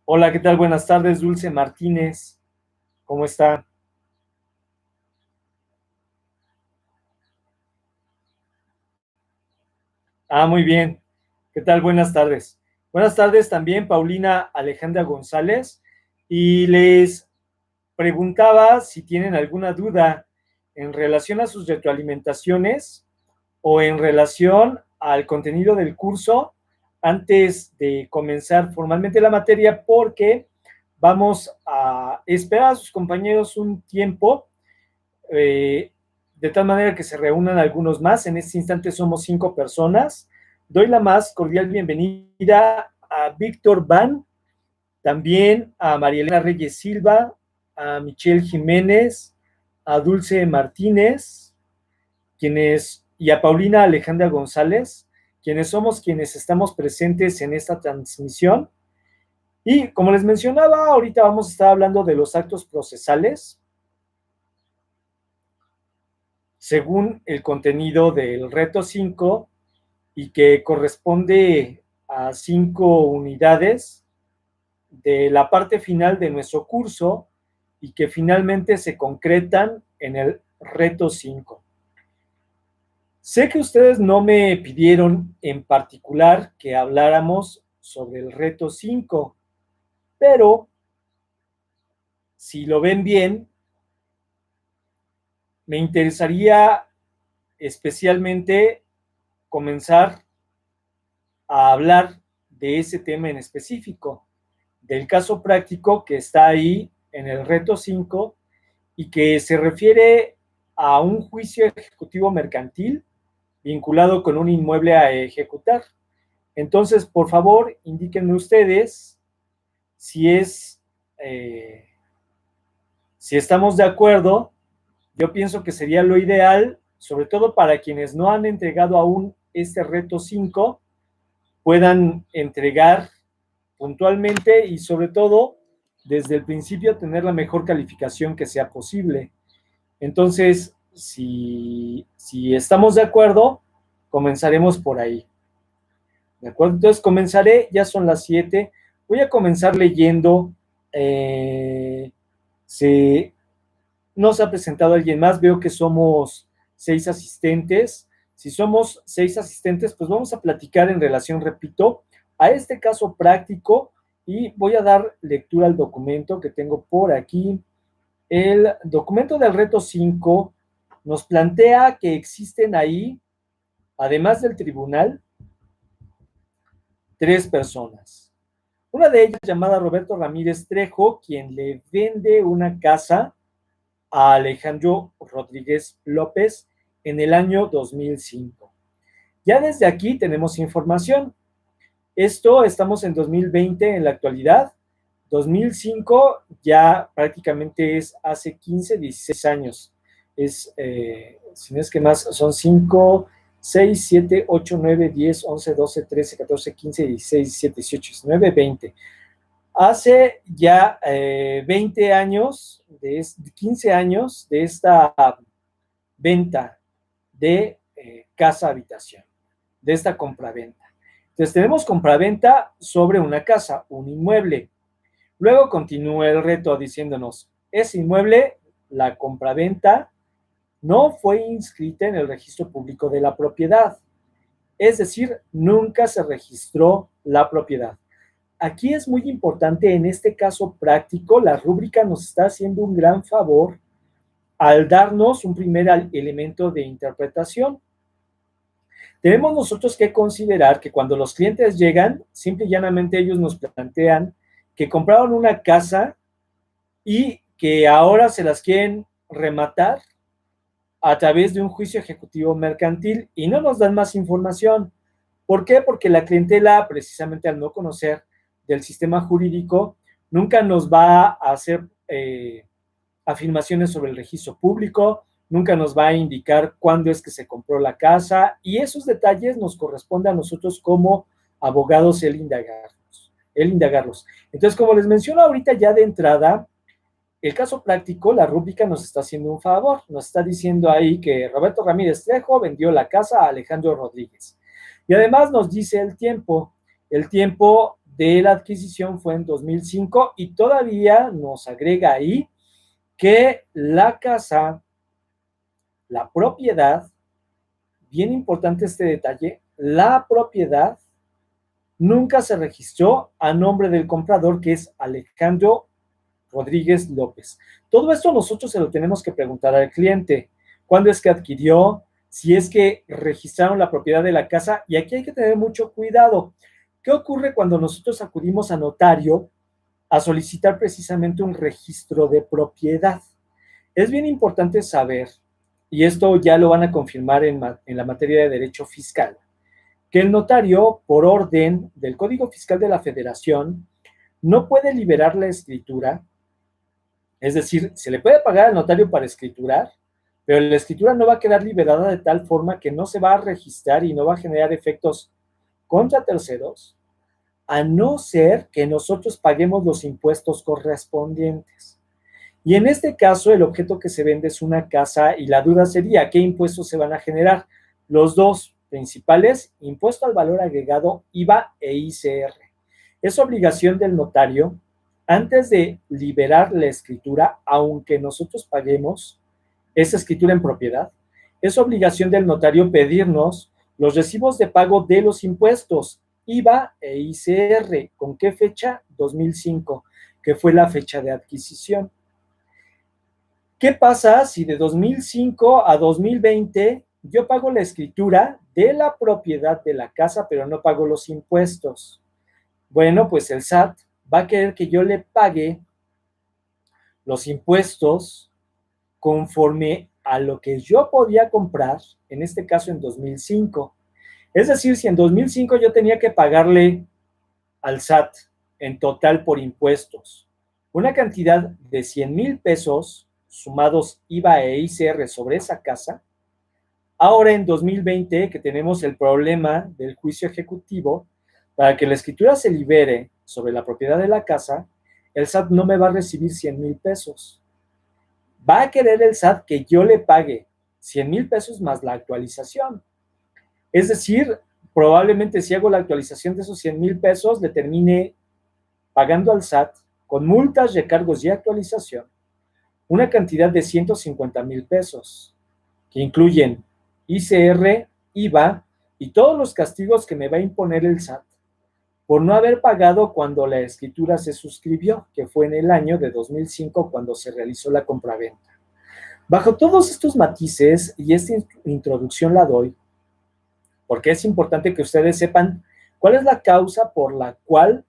Hola, ¿qué tal? Buenas tardes, Dulce Martínez. ¿Cómo está? Muy bien. ¿Qué tal? Buenas tardes. Buenas tardes también, Paulina Alejandra González. Y les preguntaba si tienen alguna duda en relación a sus retroalimentaciones o en relación al contenido del curso antes de comenzar formalmente la materia, porque vamos a esperar a sus compañeros un tiempo, eh, de tal manera que se reúnan algunos más. En este instante somos 5 personas. Doy la más cordial bienvenida a Víctor Van, también a María Elena Reyes Silva, a Michelle Jiménez, a Dulce Martínez, y a Paulina Alejandra González, quienes estamos presentes en esta transmisión. Y como les mencionaba, ahorita vamos a estar hablando de los actos procesales según el contenido del reto 5 y que corresponde a 5 unidades de la parte final de nuestro curso y que finalmente se concretan en el reto 5. Sé que ustedes no me pidieron en particular que habláramos sobre el reto 5, pero si lo ven bien, me interesaría especialmente comenzar a hablar de ese tema en específico, del caso práctico que está ahí en el reto 5 y que se refiere a un juicio ejecutivo mercantil vinculado con un inmueble a ejecutar. Entonces, por favor, indíquenme ustedes si es, si estamos de acuerdo. Yo pienso que sería lo ideal, sobre todo para quienes no han entregado aún este reto 5, puedan entregar puntualmente y sobre todo desde el principio tener la mejor calificación que sea posible. Entonces, si estamos de acuerdo, comenzaremos por ahí. ¿De acuerdo? Entonces comenzaré, ya son las 7. Voy a comenzar leyendo. Se, no se ha presentado alguien más, veo que somos 6 asistentes. Si somos 6 asistentes, pues vamos a platicar en relación, repito, a este caso práctico y voy a dar lectura al documento que tengo por aquí. El documento del reto 5 nos plantea que existen ahí, además del tribunal, 3 personas. Una de ellas, llamada Roberto Ramírez Trejo, quien le vende una casa a Alejandro Rodríguez López en el año 2005. Ya desde aquí tenemos información. Estamos en 2020 en la actualidad. 2005 ya prácticamente es hace 15, 16 años. Si no es que más, son 5, 6, 7, 8, 9, 10, 11, 12, 13, 14, 15, 16, 17, 18, 19, 20. Hace ya 20 años, 15 años de esta venta de casa-habitación, de esta compraventa. Entonces tenemos compraventa sobre una casa, un inmueble. Luego continúa el reto diciéndonos, ese inmueble, la compraventa, no fue inscrita en el registro público de la propiedad. Es decir, nunca se registró la propiedad. Aquí es muy importante, en este caso práctico, la rúbrica nos está haciendo un gran favor al darnos un primer elemento de interpretación. Tenemos nosotros que considerar que cuando los clientes llegan, simple y llanamente ellos nos plantean que compraron una casa y que ahora se las quieren rematar a través de un juicio ejecutivo mercantil y no nos dan más información. ¿Por qué? Porque la clientela, precisamente al no conocer del sistema jurídico, nunca nos va a hacer afirmaciones sobre el registro público, nunca nos va a indicar cuándo es que se compró la casa y esos detalles nos corresponde a nosotros como abogados el indagarlos. Entonces, como les menciono ahorita ya de entrada, el caso práctico, la rúbrica nos está haciendo un favor, nos está diciendo ahí que Roberto Ramírez Trejo vendió la casa a Alejandro Rodríguez. Y además nos dice el tiempo de la adquisición fue en 2005 y todavía nos agrega ahí que la casa, la propiedad, bien importante este detalle, la propiedad nunca se registró a nombre del comprador, que es Alejandro Rodríguez López. Todo esto nosotros se lo tenemos que preguntar al cliente. ¿Cuándo es que adquirió? Si es que registraron la propiedad de la casa. Y aquí hay que tener mucho cuidado. ¿Qué ocurre cuando nosotros acudimos a notario a solicitar precisamente un registro de propiedad? Es bien importante saber, y esto ya lo van a confirmar en la materia de derecho fiscal, que el notario, por orden del Código Fiscal de la Federación, no puede liberar la escritura. Es decir, se le puede pagar al notario para escriturar, pero la escritura no va a quedar liberada de tal forma que no se va a registrar y no va a generar efectos contra terceros, a no ser que nosotros paguemos los impuestos correspondientes. Y en este caso, el objeto que se vende es una casa y la duda sería, ¿qué impuestos se van a generar? Los dos principales, impuesto al valor agregado, IVA e ICR. Es obligación del notario, antes de liberar la escritura, aunque nosotros paguemos esa escritura en propiedad, es obligación del notario pedirnos los recibos de pago de los impuestos, IVA e ICR. ¿Con qué fecha? 2005, que fue la fecha de adquisición. ¿Qué pasa si de 2005 a 2020 yo pago la escritura de la propiedad de la casa, pero no pago los impuestos? Bueno, pues el SAT va a querer que yo le pague los impuestos conforme a lo que yo podía comprar, en este caso en 2005. Es decir, si en 2005 yo tenía que pagarle al SAT en total por impuestos una cantidad de 100,000 pesos sumados IVA e ICR sobre esa casa, ahora en 2020 que tenemos el problema del juicio ejecutivo, para que la escritura se libere sobre la propiedad de la casa, el SAT no me va a recibir 100,000 pesos. Va a querer el SAT que yo le pague 100,000 pesos más la actualización. Es decir, probablemente si hago la actualización de esos 100,000 pesos, le termine pagando al SAT con multas, recargos y actualización una cantidad de 150,000 pesos, que incluyen ICR, IVA y todos los castigos que me va a imponer el SAT por no haber pagado cuando la escritura se suscribió, que fue en el año de 2005 cuando se realizó la compraventa. Bajo todos estos matices, y esta introducción la doy, porque es importante que ustedes sepan cuál es la causa por la cual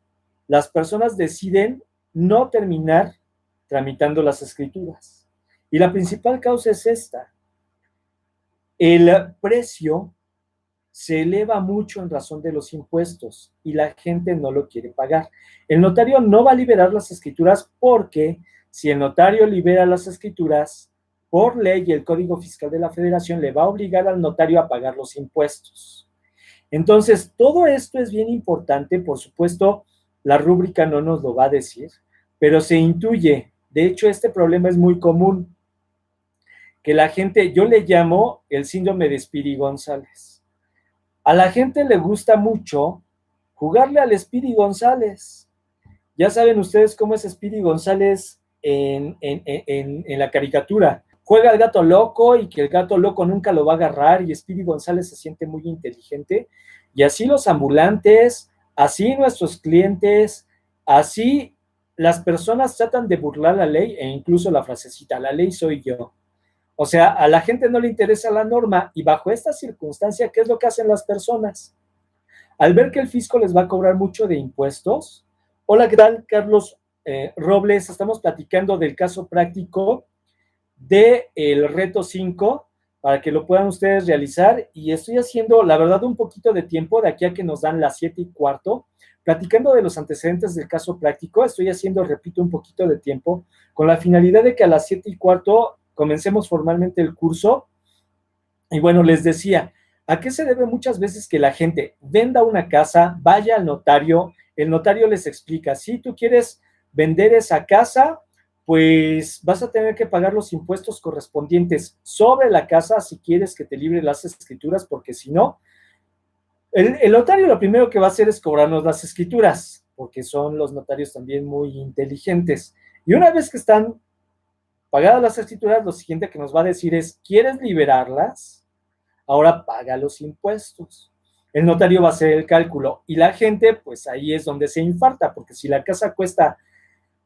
las personas deciden no terminar tramitando las escrituras. Y la principal causa es esta. El precio se eleva mucho en razón de los impuestos y la gente no lo quiere pagar. El notario no va a liberar las escrituras porque si el notario libera las escrituras, por ley y el Código Fiscal de la Federación le va a obligar al notario a pagar los impuestos. Entonces, todo esto es bien importante, por supuesto, la rúbrica no nos lo va a decir, pero se intuye. De hecho, este problema es muy común, que la gente, yo le llamo el síndrome de Speedy González. A la gente le gusta mucho jugarle al Speedy González. Ya saben ustedes cómo es Speedy González en la caricatura. Juega al gato loco y que el gato loco nunca lo va a agarrar y Speedy González se siente muy inteligente. Y así los ambulantes, así nuestros clientes, así las personas tratan de burlar la ley e incluso la frasecita, la ley soy yo. O sea, a la gente no le interesa la norma y bajo esta circunstancia, ¿qué es lo que hacen las personas? Al ver que el fisco les va a cobrar mucho de impuestos. Hola, ¿qué tal? Carlos Robles, estamos platicando del caso práctico del reto 5 para que lo puedan ustedes realizar y estoy haciendo, la verdad, un poquito de tiempo de aquí a que nos dan las 7:15, platicando de los antecedentes del caso práctico. Estoy haciendo, repito, un poquito de tiempo con la finalidad de que a las 7:15 comencemos formalmente el curso. Y bueno, les decía, ¿a qué se debe muchas veces que la gente venda una casa, vaya al notario, el notario les explica, si tú quieres vender esa casa, pues vas a tener que pagar los impuestos correspondientes sobre la casa si quieres que te libre las escrituras, porque si no, el notario lo primero que va a hacer es cobrarnos las escrituras, porque son los notarios también muy inteligentes. Y una vez que están pagadas las escrituras, lo siguiente que nos va a decir es, ¿quieres liberarlas? Ahora paga los impuestos. El notario va a hacer el cálculo y la gente, pues ahí es donde se infarta, porque si la casa cuesta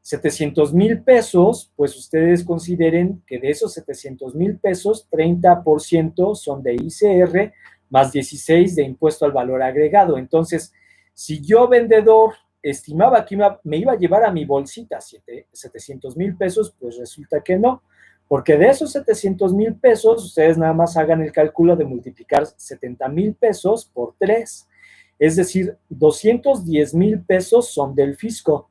700,000 pesos, pues ustedes consideren que de esos 700,000 pesos, 30% son de ICR más 16 de impuesto al valor agregado. Entonces, si yo vendedor estimaba que me iba a llevar a mi bolsita 700,000 pesos, pues resulta que no, porque de esos 700,000 pesos, ustedes nada más hagan el cálculo de multiplicar 70,000 pesos por 3, es decir, 210,000 pesos son del fisco.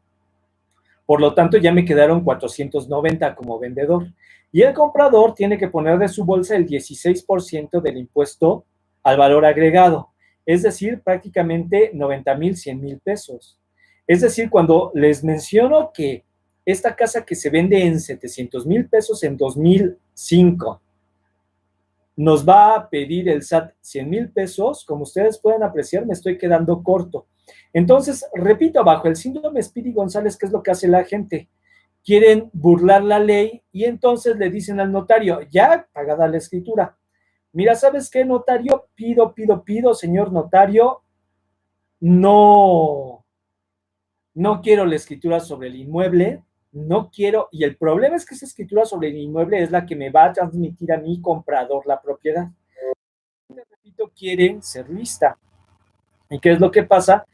Por lo tanto, ya me quedaron 490 como vendedor. Y el comprador tiene que poner de su bolsa el 16% del impuesto al valor agregado, es decir, prácticamente 90,000, 100,000 pesos. Es decir, cuando les menciono que esta casa que se vende en 700,000 pesos en 2005 nos va a pedir el SAT 100,000 pesos, como ustedes pueden apreciar, me estoy quedando corto. Entonces, repito, bajo el síndrome Speedy González, ¿qué es lo que hace la gente? Quieren burlar la ley y entonces le dicen al notario, ya pagada la escritura, mira, ¿sabes qué, notario? Pido, señor notario, no, no quiero la escritura sobre el inmueble, no quiero, y el problema es que esa escritura sobre el inmueble es la que me va a transmitir a mi comprador la propiedad. Repito, quieren ser lista. ¿Y qué es lo que pasa?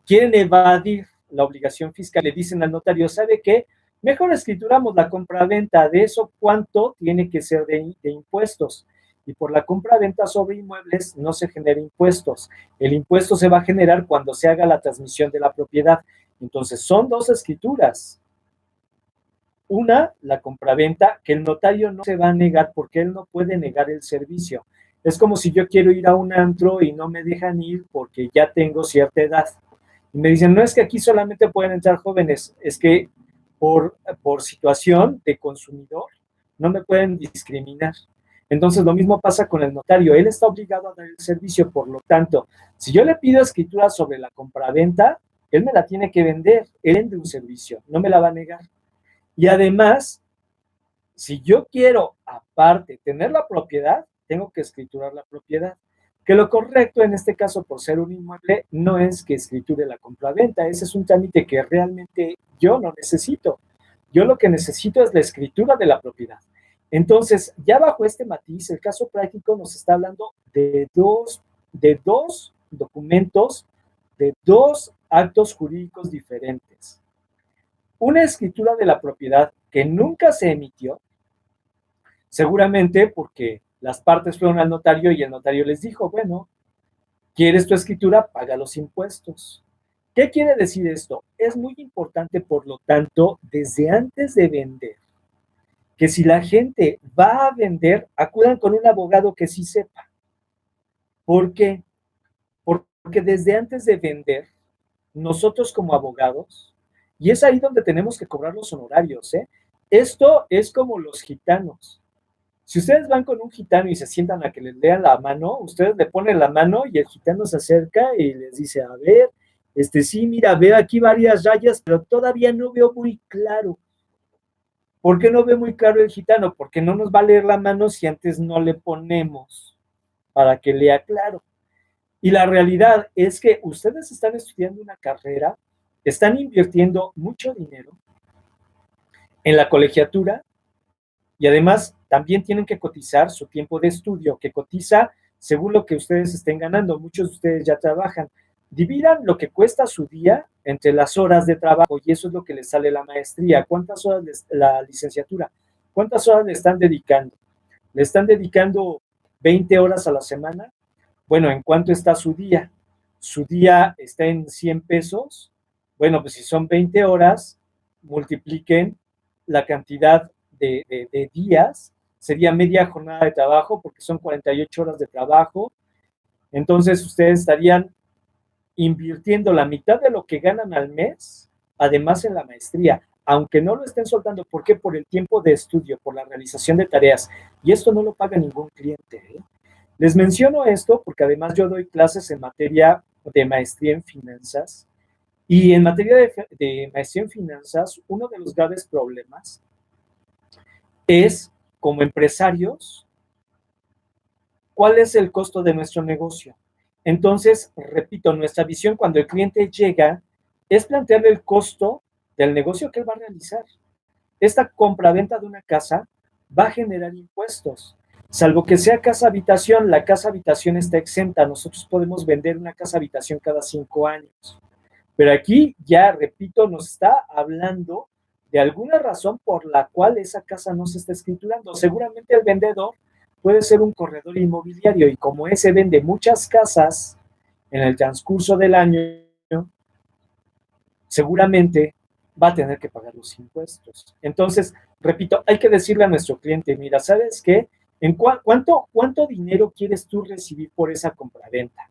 Quieren evadir la obligación fiscal, le dicen al notario, ¿sabe qué? Mejor escrituramos la compraventa, de eso cuánto tiene que ser de impuestos. Y por la compraventa sobre inmuebles no se genera impuestos. El impuesto se va a generar cuando se haga la transmisión de la propiedad. Entonces, son dos escrituras. Una, la compraventa, que el notario no se va a negar porque él no puede negar el servicio. Es como si yo quiero ir a un antro y no me dejan ir porque ya tengo cierta edad. Y me dicen, no es que aquí solamente pueden entrar jóvenes, es que por situación de consumidor no me pueden discriminar. Entonces, lo mismo pasa con el notario. Él está obligado a dar el servicio, por lo tanto, si yo le pido escritura sobre la compraventa, él me la tiene que vender. Él vende un servicio, no me la va a negar. Y además, si yo quiero, aparte, tener la propiedad, tengo que escriturar la propiedad. Que lo correcto en este caso, por ser un inmueble, no es que escriture la compraventa. Ese es un trámite que realmente yo no necesito. Yo lo que necesito es la escritura de la propiedad. Entonces, ya bajo este matiz, el caso práctico nos está hablando de dos documentos, de dos actos jurídicos diferentes. Una escritura de la propiedad que nunca se emitió, seguramente porque las partes fueron al notario y el notario les dijo, bueno, ¿quieres tu escritura? Paga los impuestos. ¿Qué quiere decir esto? Es muy importante, por lo tanto, desde antes de vender, que si la gente va a vender, acudan con un abogado que sí sepa. ¿Por qué? Porque desde antes de vender, nosotros como abogados, y es ahí donde tenemos que cobrar los honorarios, ¿eh? Esto es como los gitanos. Si ustedes van con un gitano y se sientan a que les lean la mano, ustedes le ponen la mano y el gitano se acerca y les dice, a ver, sí, mira, veo aquí varias rayas, pero todavía no veo muy claro. ¿Por qué no ve muy claro el gitano? Porque no nos va a leer la mano si antes no le ponemos para que lea claro. Y la realidad es que ustedes están estudiando una carrera, están invirtiendo mucho dinero en la colegiatura y además también tienen que cotizar su tiempo de estudio, que cotiza según lo que ustedes estén ganando. Muchos de ustedes ya trabajan. Dividan lo que cuesta su día entre las horas de trabajo y eso es lo que les sale la maestría. ¿Cuántas horas la licenciatura? ¿Cuántas horas le están dedicando? ¿Le están dedicando 20 horas a la semana? Bueno, ¿en cuánto está su día? Su día está en 100 pesos. Bueno, pues si son 20 horas, multipliquen la cantidad de días, sería media jornada de trabajo porque son 48 horas de trabajo. Entonces ustedes estarían invirtiendo la mitad de lo que ganan al mes, además en la maestría, aunque no lo estén soltando. ¿Por qué? Por el tiempo de estudio, por la realización de tareas. Y esto no lo paga ningún cliente, ¿eh? Les menciono esto porque además yo doy clases en materia de maestría en finanzas Y en materia de maestría en finanzas, uno de los graves problemas es, como empresarios, ¿cuál es el costo de nuestro negocio? Entonces, repito, nuestra visión cuando el cliente llega es plantearle el costo del negocio que él va a realizar. Esta compraventa de una casa va a generar impuestos. Salvo que sea casa habitación, la casa habitación está exenta. Nosotros podemos vender una casa habitación cada 5 años. Pero aquí ya, repito, nos está hablando de alguna razón por la cual esa casa no se está escriturando. Seguramente el vendedor puede ser un corredor inmobiliario y como ese vende muchas casas en el transcurso del año, seguramente va a tener que pagar los impuestos. Entonces, repito, hay que decirle a nuestro cliente, mira, ¿sabes qué? ¿Cuánto dinero quieres tú recibir por esa compraventa?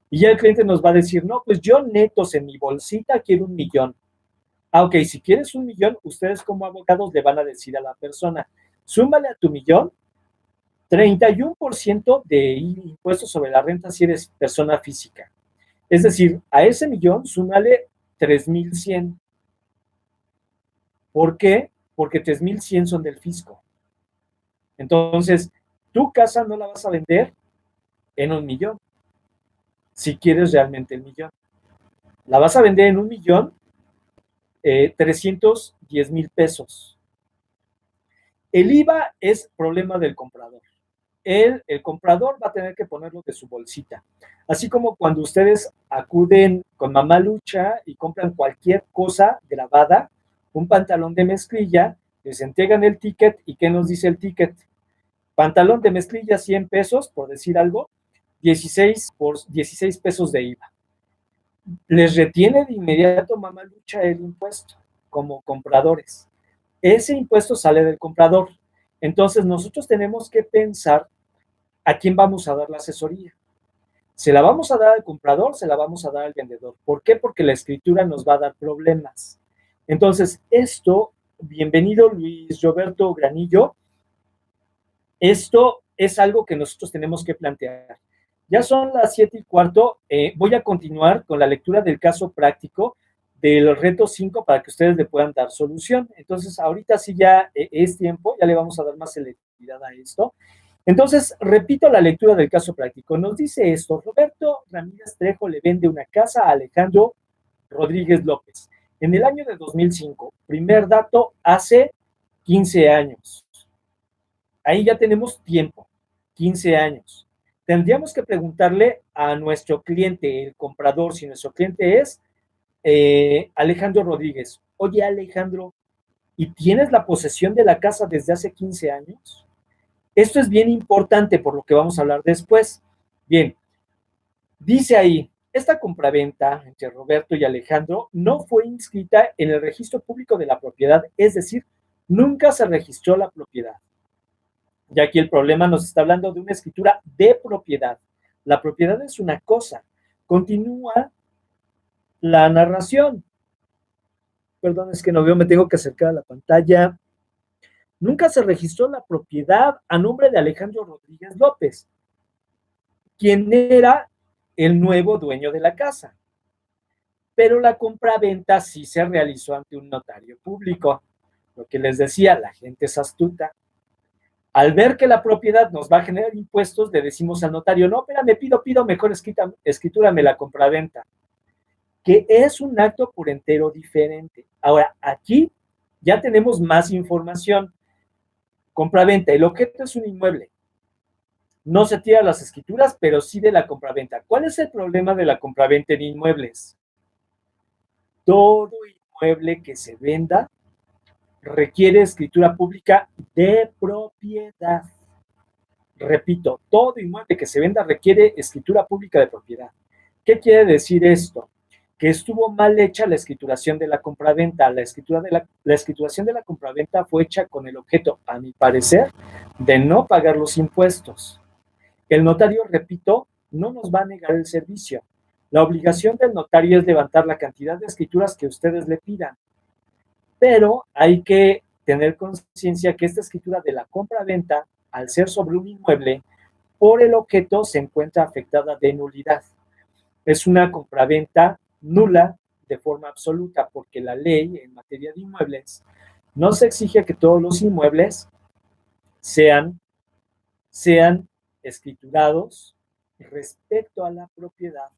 Y ya el cliente nos va a decir, no, pues yo netos en mi bolsita quiero 1,000,000. Ah, ok, si quieres 1,000,000, ustedes como abogados le van a decir a la persona, súmale a tu 1,000,000 31% de impuestos sobre la renta si eres persona física. Es decir, a ese 1,000,000 súmale 3,100. ¿Por qué? Porque 3,100 son del fisco. Entonces, tu casa no la vas a vender en 1,000,000, si quieres realmente el 1,000,000. La vas a vender en 1,000,000 310,000 pesos. El IVA es problema del comprador. El comprador va a tener que ponerlo de su bolsita. Así como cuando ustedes acuden con Mamá Lucha y compran cualquier cosa grabada, un pantalón de mezclilla, les entregan el ticket y ¿qué nos dice el ticket? Pantalón de mezclilla 100 pesos, por decir algo, 16 pesos de IVA. Les retiene de inmediato Mamá Lucha el impuesto como compradores. Ese impuesto sale del comprador. Entonces nosotros tenemos que pensar a quién vamos a dar la asesoría. ¿Se la vamos a dar al comprador? ¿Se la vamos a dar al vendedor? ¿Por qué? Porque la escritura nos va a dar problemas. Entonces, esto, bienvenido Luis Roberto Granillo, esto es algo que nosotros tenemos que plantear. Ya son las 7:15. Voy a continuar con la lectura del caso práctico del reto 5 para que ustedes le puedan dar solución. Entonces, ahorita sí ya es tiempo, ya le vamos a dar más selectividad a esto. Entonces, repito la lectura del caso práctico. Nos dice esto: Roberto Ramírez Trejo le vende una casa a Alejandro Rodríguez López. En el año de 2005, primer dato, hace 15 años. Ahí ya tenemos tiempo, 15 años. Tendríamos que preguntarle a nuestro cliente, el comprador, si nuestro cliente es Alejandro Rodríguez. Oye, Alejandro, ¿y tienes la posesión de la casa desde hace 15 años? Esto es bien importante por lo que vamos a hablar después. Bien, dice ahí, esta compraventa entre Roberto y Alejandro no fue inscrita en el registro público de la propiedad, es decir, nunca se registró la propiedad. Y aquí el problema nos está hablando de una escritura de propiedad. La propiedad es una cosa. Continúa la narración. Perdón, es que no veo, me tengo que acercar a la pantalla. Nunca se registró la propiedad a nombre de Alejandro Rodríguez López, quien era el nuevo dueño de la casa. Pero la compraventa sí se realizó ante un notario público. Lo que les decía, la gente es astuta. Al ver que la propiedad nos va a generar impuestos, le decimos al notario, no, espérame, pido, mejor escritúrame la compraventa, que es un acto por entero diferente. Ahora, aquí ya tenemos más información. Compraventa, el objeto es un inmueble. No se tiran las escrituras, pero sí de la compraventa. ¿Cuál es el problema de la compraventa en inmuebles? Todo inmueble que se venda requiere escritura pública de propiedad. Repito, todo inmueble que se venda requiere escritura pública de propiedad. ¿Qué quiere decir esto? Que estuvo mal hecha la escrituración de la compraventa. La escrituración de la compraventa fue hecha con el objeto, a mi parecer, de no pagar los impuestos. El notario, repito, no nos va a negar el servicio. La obligación del notario es levantar la cantidad de escrituras que ustedes le pidan. Pero hay que tener conciencia que esta escritura de la compra-venta, al ser sobre un inmueble, por el objeto se encuentra afectada de nulidad. Es una compraventa nula, de forma absoluta, porque la ley en materia de inmuebles nos exige que todos los inmuebles sean escriturados respecto a la propiedad,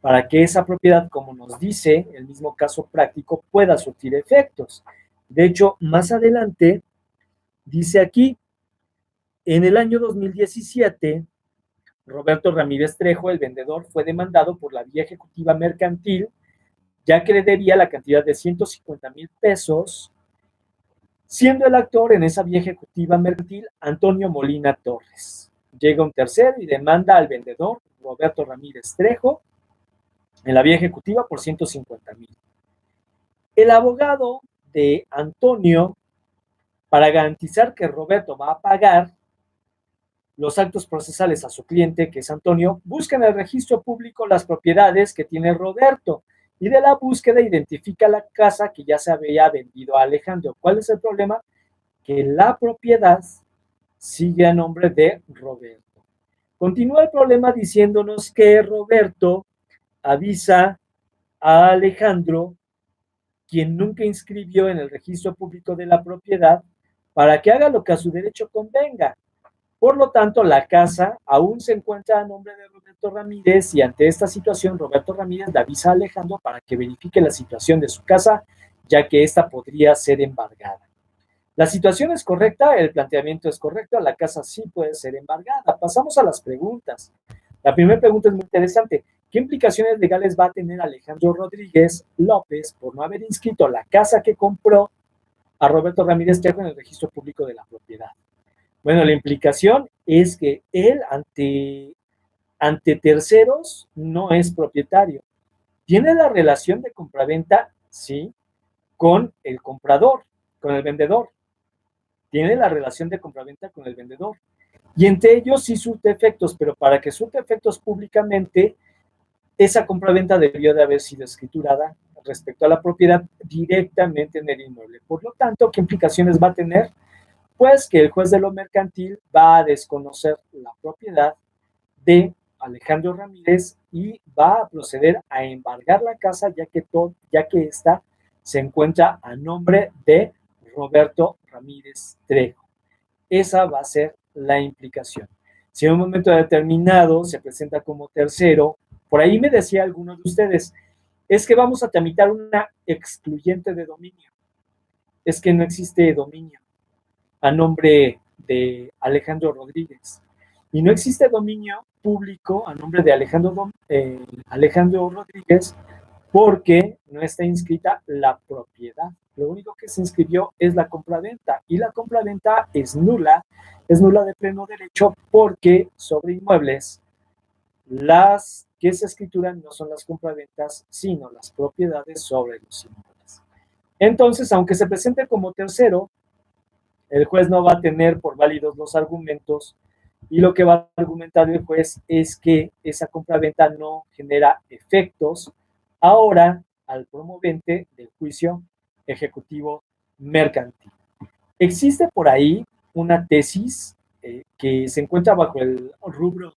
para que esa propiedad, como nos dice el mismo caso práctico, pueda surtir efectos. De hecho, más adelante, dice aquí, en el año 2017, Roberto Ramírez Trejo, el vendedor, fue demandado por la vía ejecutiva mercantil, ya que le debía la cantidad de 150,000 pesos, siendo el actor en esa vía ejecutiva mercantil Antonio Molina Torres. Llega un tercero y demanda al vendedor, Roberto Ramírez Trejo, en la vía ejecutiva por 150,000. El abogado de Antonio, para garantizar que Roberto va a pagar los actos procesales a su cliente, que es Antonio, busca en el registro público las propiedades que tiene Roberto y de la búsqueda identifica la casa que ya se había vendido a Alejandro. ¿Cuál es el problema? Que la propiedad sigue a nombre de Roberto. Continúa el problema diciéndonos que Roberto avisa a Alejandro, quien nunca inscribió en el registro público de la propiedad, para que haga lo que a su derecho convenga. Por lo tanto, la casa aún se encuentra a nombre de Roberto Ramírez y ante esta situación, Roberto Ramírez le avisa a Alejandro para que verifique la situación de su casa, ya que esta podría ser embargada. La situación es correcta, el planteamiento es correcto, la casa sí puede ser embargada. Pasamos a las preguntas. La primera pregunta es muy interesante. ¿Qué implicaciones legales va a tener Alejandro Rodríguez López por no haber inscrito la casa que compró a Roberto Ramírez Trejo en el registro público de la propiedad? Bueno, la implicación es que él ante terceros no es propietario. Tiene la relación de compraventa, sí, con el comprador, con el vendedor. Tiene la relación de compraventa con el vendedor. Y entre ellos sí surte efectos, pero para que surte efectos públicamente, esa compraventa debió de haber sido escriturada respecto a la propiedad directamente en el inmueble. Por lo tanto, ¿qué implicaciones va a tener? Pues que el juez de lo mercantil va a desconocer la propiedad de Alejandro Ramírez y va a proceder a embargar la casa, ya que esta se encuentra a nombre de Roberto Ramírez Trejo. Esa va a ser la implicación. Si en un momento determinado se presenta como tercero, por ahí me decía alguno de ustedes, es que vamos a tramitar una excluyente de dominio. Es que no existe dominio a nombre de Alejandro Rodríguez. Y no existe dominio público a nombre de Alejandro Rodríguez porque no está inscrita la propiedad. Lo único que se inscribió es la compraventa y la compraventa es nula de pleno derecho porque sobre inmuebles las que se escrituran no son las compraventas, sino las propiedades sobre los inmuebles. Entonces, aunque se presente como tercero, el juez no va a tener por válidos los argumentos y lo que va a argumentar el juez es que esa compraventa no genera efectos ahora al promovente del juicio ejecutivo mercantil. Existe por ahí una tesis que se encuentra bajo el rubro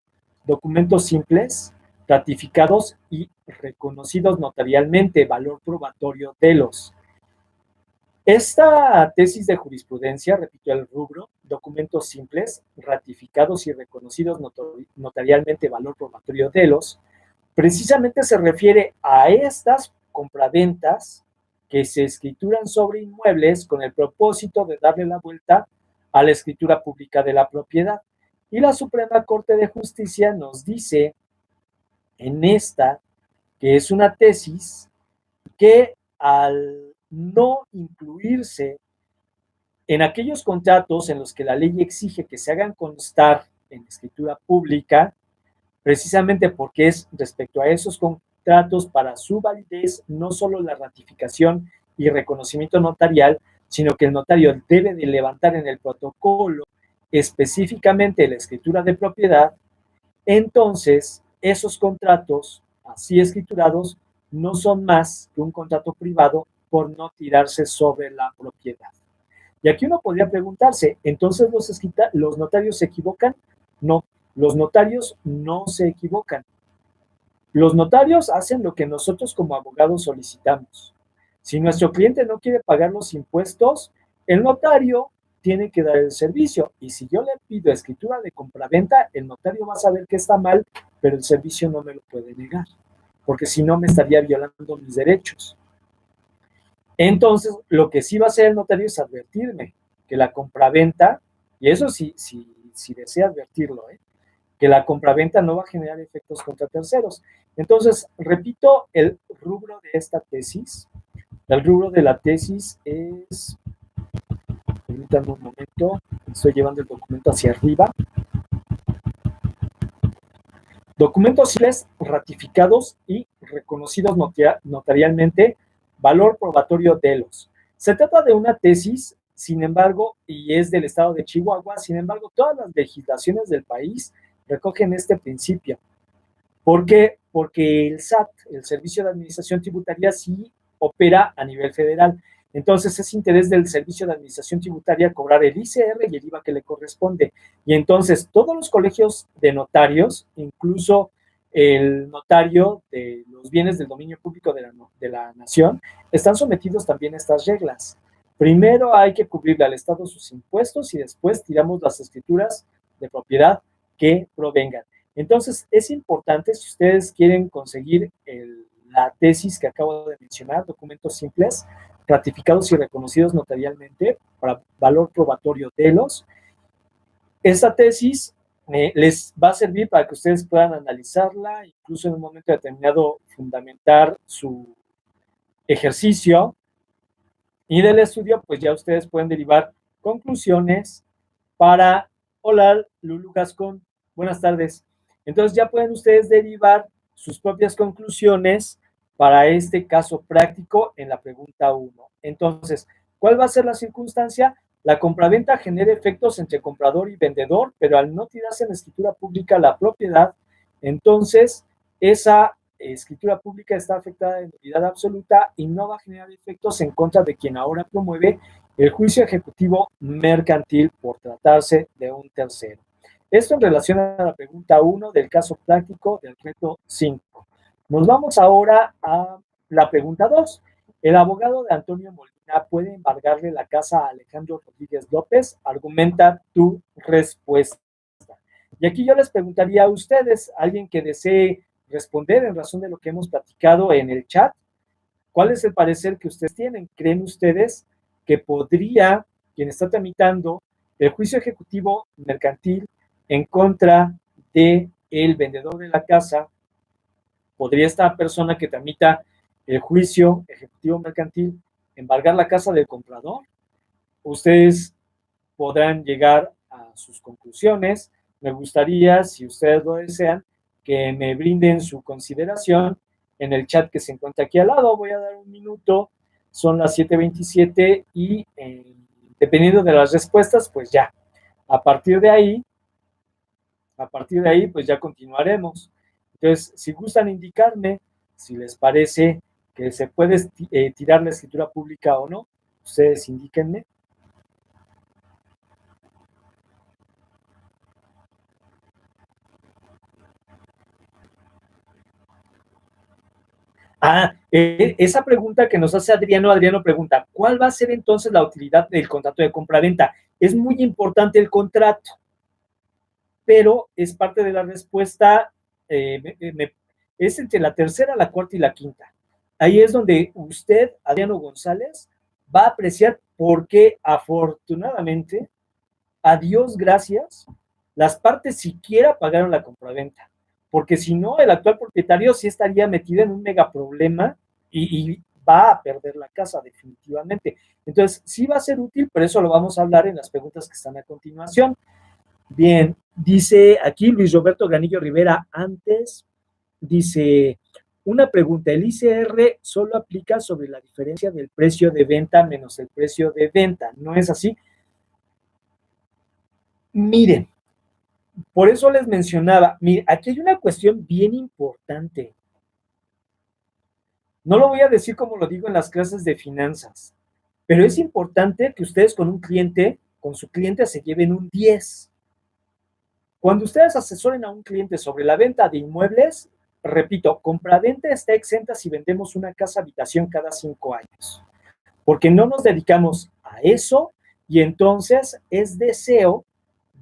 documentos simples, ratificados y reconocidos notarialmente, valor probatorio de los. Esta tesis de jurisprudencia, repito el rubro, documentos simples, ratificados y reconocidos notarialmente, valor probatorio de los, precisamente se refiere a estas compraventas que se escrituran sobre inmuebles con el propósito de darle la vuelta a la escritura pública de la propiedad. Y la Suprema Corte de Justicia nos dice en esta, que es una tesis, que al no incluirse en aquellos contratos en los que la ley exige que se hagan constar en escritura pública, precisamente porque es respecto a esos contratos para su validez, no solo la ratificación y reconocimiento notarial, sino que el notario debe de levantar en el protocolo específicamente la escritura de propiedad. Entonces esos contratos así escriturados no son más que un contrato privado por no tirarse sobre la propiedad. Y aquí uno podría preguntarse, ¿entonces los notarios se equivocan? No, los notarios no se equivocan. Los notarios hacen lo que nosotros como abogados solicitamos. Si nuestro cliente no quiere pagar los impuestos, el notario tiene que dar el servicio. Y si yo le pido escritura de compraventa, el notario va a saber que está mal, pero el servicio no me lo puede negar, porque si no me estaría violando mis derechos. Entonces, lo que sí va a hacer el notario es advertirme que la compraventa, y eso sí desea advertirlo, que la compraventa no va a generar efectos contra terceros. Entonces, repito, el rubro de esta tesis, el rubro de la tesis es, permítanme un momento, estoy llevando el documento hacia arriba, documentos civiles ratificados y reconocidos notarialmente, valor probatorio de los. Se trata de una tesis, sin embargo, y es del estado de Chihuahua, sin embargo, todas las legislaciones del país recogen este principio. ¿Por qué? Porque el SAT, el Servicio de Administración Tributaria, sí opera a nivel federal. Entonces es interés del Servicio de Administración Tributaria cobrar el ICR y el IVA que le corresponde. Y entonces todos los colegios de notarios, incluso el notario de los bienes del dominio público de la nación, están sometidos también a estas reglas. Primero hay que cubrirle al Estado sus impuestos y después tiramos las escrituras de propiedad que provengan. Entonces, es importante, si ustedes quieren conseguir la tesis que acabo de mencionar, documentos simples, ratificados y reconocidos notarialmente para valor probatorio de los, esta tesis les va a servir para que ustedes puedan analizarla, incluso en un momento determinado fundamentar su ejercicio, y del estudio, pues ya ustedes pueden derivar conclusiones para, hola, Lulu Gascón, buenas tardes. Entonces ya pueden ustedes derivar sus propias conclusiones para este caso práctico en la pregunta 1. Entonces, ¿cuál va a ser la circunstancia? La compraventa genera efectos entre comprador y vendedor, pero al no tirarse en escritura pública la propiedad, entonces esa escritura pública está afectada de nulidad absoluta y no va a generar efectos en contra de quien ahora promueve el juicio ejecutivo mercantil por tratarse de un tercero. Esto en relación a la pregunta 1 del caso práctico del reto 5. Nos vamos ahora a la pregunta 2. El abogado de Antonio Molina puede embargarle la casa a Alejandro Rodríguez López. Argumenta tu respuesta. Y aquí yo les preguntaría a ustedes, alguien que desee responder en razón de lo que hemos platicado en el chat, ¿cuál es el parecer que ustedes tienen? ¿Creen ustedes que podría quien está tramitando el juicio ejecutivo mercantil en contra de el vendedor de la casa, podría esta persona que tramita el juicio ejecutivo mercantil embargar la casa del comprador? Ustedes podrán llegar a sus conclusiones. Me gustaría, si ustedes lo desean, que me brinden su consideración en el chat que se encuentra aquí al lado. Voy a dar un minuto, son las 7:27 y dependiendo de las respuestas, pues ya, a partir de ahí, pues ya continuaremos. Entonces, si gustan indicarme, si les parece que se puede tirar la escritura pública o no, ustedes indíquenme. Esa pregunta que nos hace Adriano pregunta, ¿cuál va a ser entonces la utilidad del contrato de compraventa? Es muy importante el contrato, pero es parte de la respuesta, es entre la tercera, la cuarta y la quinta. Ahí es donde usted, Adriano González, va a apreciar por qué afortunadamente, a Dios gracias, las partes siquiera pagaron la compraventa, porque si no, el actual propietario sí estaría metido en un mega problema y va a perder la casa definitivamente. Entonces, sí va a ser útil, pero eso lo vamos a hablar en las preguntas que están a continuación. Bien, dice aquí Luis Roberto Granillo Rivera, antes, dice, una pregunta, el ICR solo aplica sobre la diferencia del precio de venta menos el precio de venta, ¿no es así? Miren, por eso les mencionaba, mire, aquí hay una cuestión bien importante. No lo voy a decir como lo digo en las clases de finanzas, pero es importante que ustedes con un cliente, con su cliente se lleven un 10. Cuando ustedes asesoren a un cliente sobre la venta de inmuebles, repito, compraventa está exenta si vendemos una casa habitación cada 5 años, porque no nos dedicamos a eso y entonces es deseo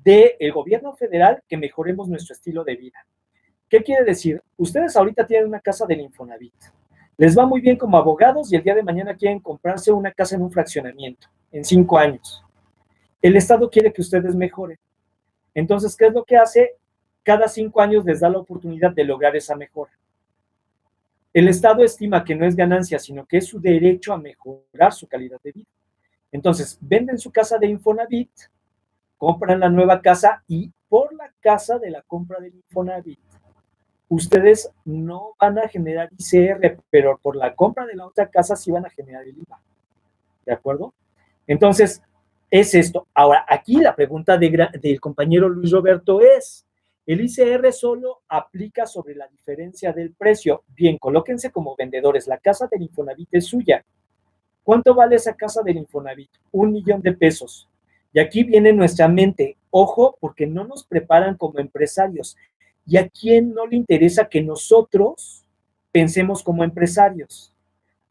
del gobierno federal que mejoremos nuestro estilo de vida. ¿Qué quiere decir? Ustedes ahorita tienen una casa del Infonavit, les va muy bien como abogados y el día de mañana quieren comprarse una casa en un fraccionamiento en 5 años. El Estado quiere que ustedes mejoren. Entonces, ¿qué es lo que hace? Cada 5 años les da la oportunidad de lograr esa mejora. El Estado estima que no es ganancia, sino que es su derecho a mejorar su calidad de vida. Entonces, venden su casa de Infonavit, compran la nueva casa y por la casa de la compra del Infonavit, ustedes no van a generar ICR, pero por la compra de la otra casa sí van a generar el IVA. ¿De acuerdo? Entonces, es esto. Ahora, aquí la pregunta del compañero Luis Roberto es, ¿el ICR solo aplica sobre la diferencia del precio? Bien, colóquense como vendedores. La casa del Infonavit es suya. ¿Cuánto vale esa casa del Infonavit? 1,000,000 de pesos. Y aquí viene nuestra mente. Ojo, porque no nos preparan como empresarios. ¿Y a quién no le interesa que nosotros pensemos como empresarios?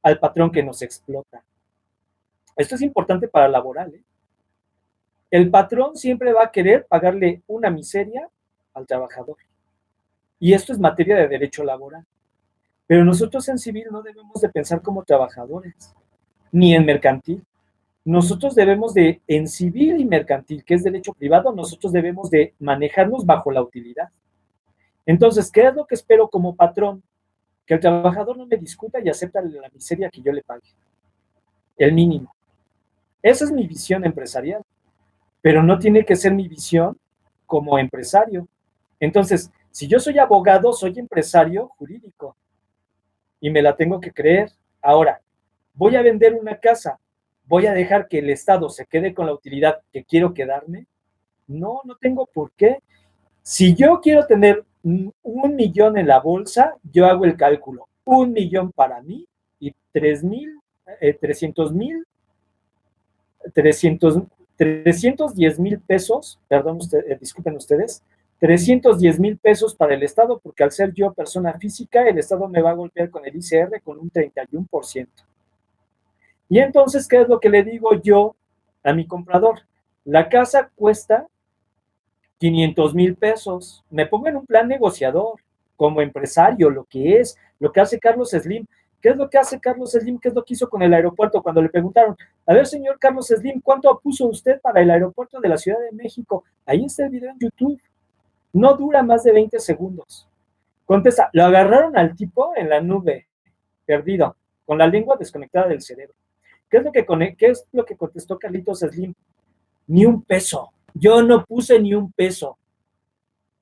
Al patrón que nos explota. Esto es importante para laboral, ¿eh? El patrón siempre va a querer pagarle una miseria al trabajador. Y esto es materia de derecho laboral. Pero nosotros en civil no debemos de pensar como trabajadores, ni en mercantil. Nosotros debemos de, en civil y mercantil, que es derecho privado, nosotros debemos de manejarnos bajo la utilidad. Entonces, ¿qué es lo que espero como patrón? Que el trabajador no me discuta y acepte la miseria que yo le pague. El mínimo. Esa es mi visión empresarial. Pero no tiene que ser mi visión como empresario. Entonces, si yo soy abogado, soy empresario jurídico y me la tengo que creer. Ahora, voy a vender una casa, voy a dejar que el Estado se quede con la utilidad que quiero quedarme. No, no tengo por qué. Si yo quiero tener 1,000,000 en la bolsa, yo hago el cálculo. 1,000,000 para mí y 300,000, 310,000 pesos, perdón, disculpen ustedes, 310,000 pesos para el Estado, porque al ser yo persona física, el Estado me va a golpear con el ICR con un 31%. Y entonces, ¿qué es lo que le digo yo a mi comprador? La casa cuesta 500,000 pesos. Me pongo en un plan negociador, como empresario, lo que hace Carlos Slim. ¿Qué es lo que hace Carlos Slim? ¿Qué es lo que hizo con el aeropuerto? Cuando le preguntaron, a ver, señor Carlos Slim, ¿cuánto puso usted para el aeropuerto de la Ciudad de México? Ahí está el video en YouTube. No dura más de 20 segundos. Contesta, lo agarraron al tipo en la nube, perdido, con la lengua desconectada del cerebro. ¿Qué es lo que contestó Carlitos Slim? Ni un peso. Yo no puse ni un peso.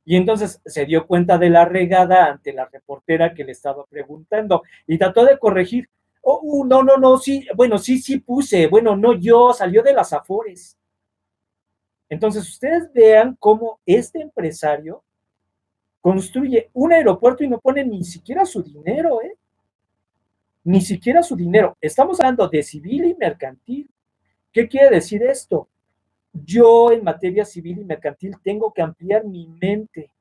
Y entonces se dio cuenta de la regada ante la reportera que le estaba preguntando y trató de corregir. Oh, no, no, no, sí, bueno, sí puse, bueno, no yo, salió de las Afores. Entonces ustedes vean cómo este empresario construye un aeropuerto y no pone ni siquiera su dinero, ¿eh? Ni siquiera su dinero. Estamos hablando de civil y mercantil. ¿Qué quiere decir esto? Yo en materia civil y mercantil tengo que ampliar mi mente,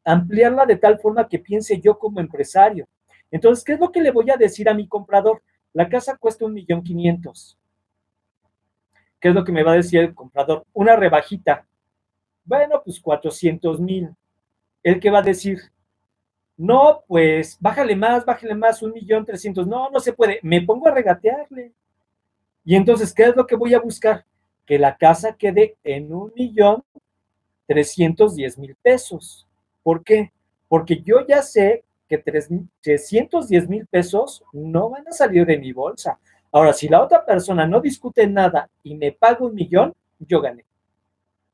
ampliarla de tal forma que piense yo como empresario. Entonces, ¿qué es lo que le voy a decir a mi comprador? La casa cuesta 1,500,000. ¿Qué es lo que me va a decir el comprador? Una rebajita. Bueno, pues 400,000. ¿El que va a decir? No, pues bájale más, 1,300,000. No, no se puede. Me pongo a regatearle. Y entonces, ¿qué es lo que voy a buscar? Que la casa quede en 1,310,000 pesos. ¿Por qué? Porque yo ya sé que 310,000 pesos no van a salir de mi bolsa. Ahora, si la otra persona no discute nada y me paga 1,000,000, yo gané.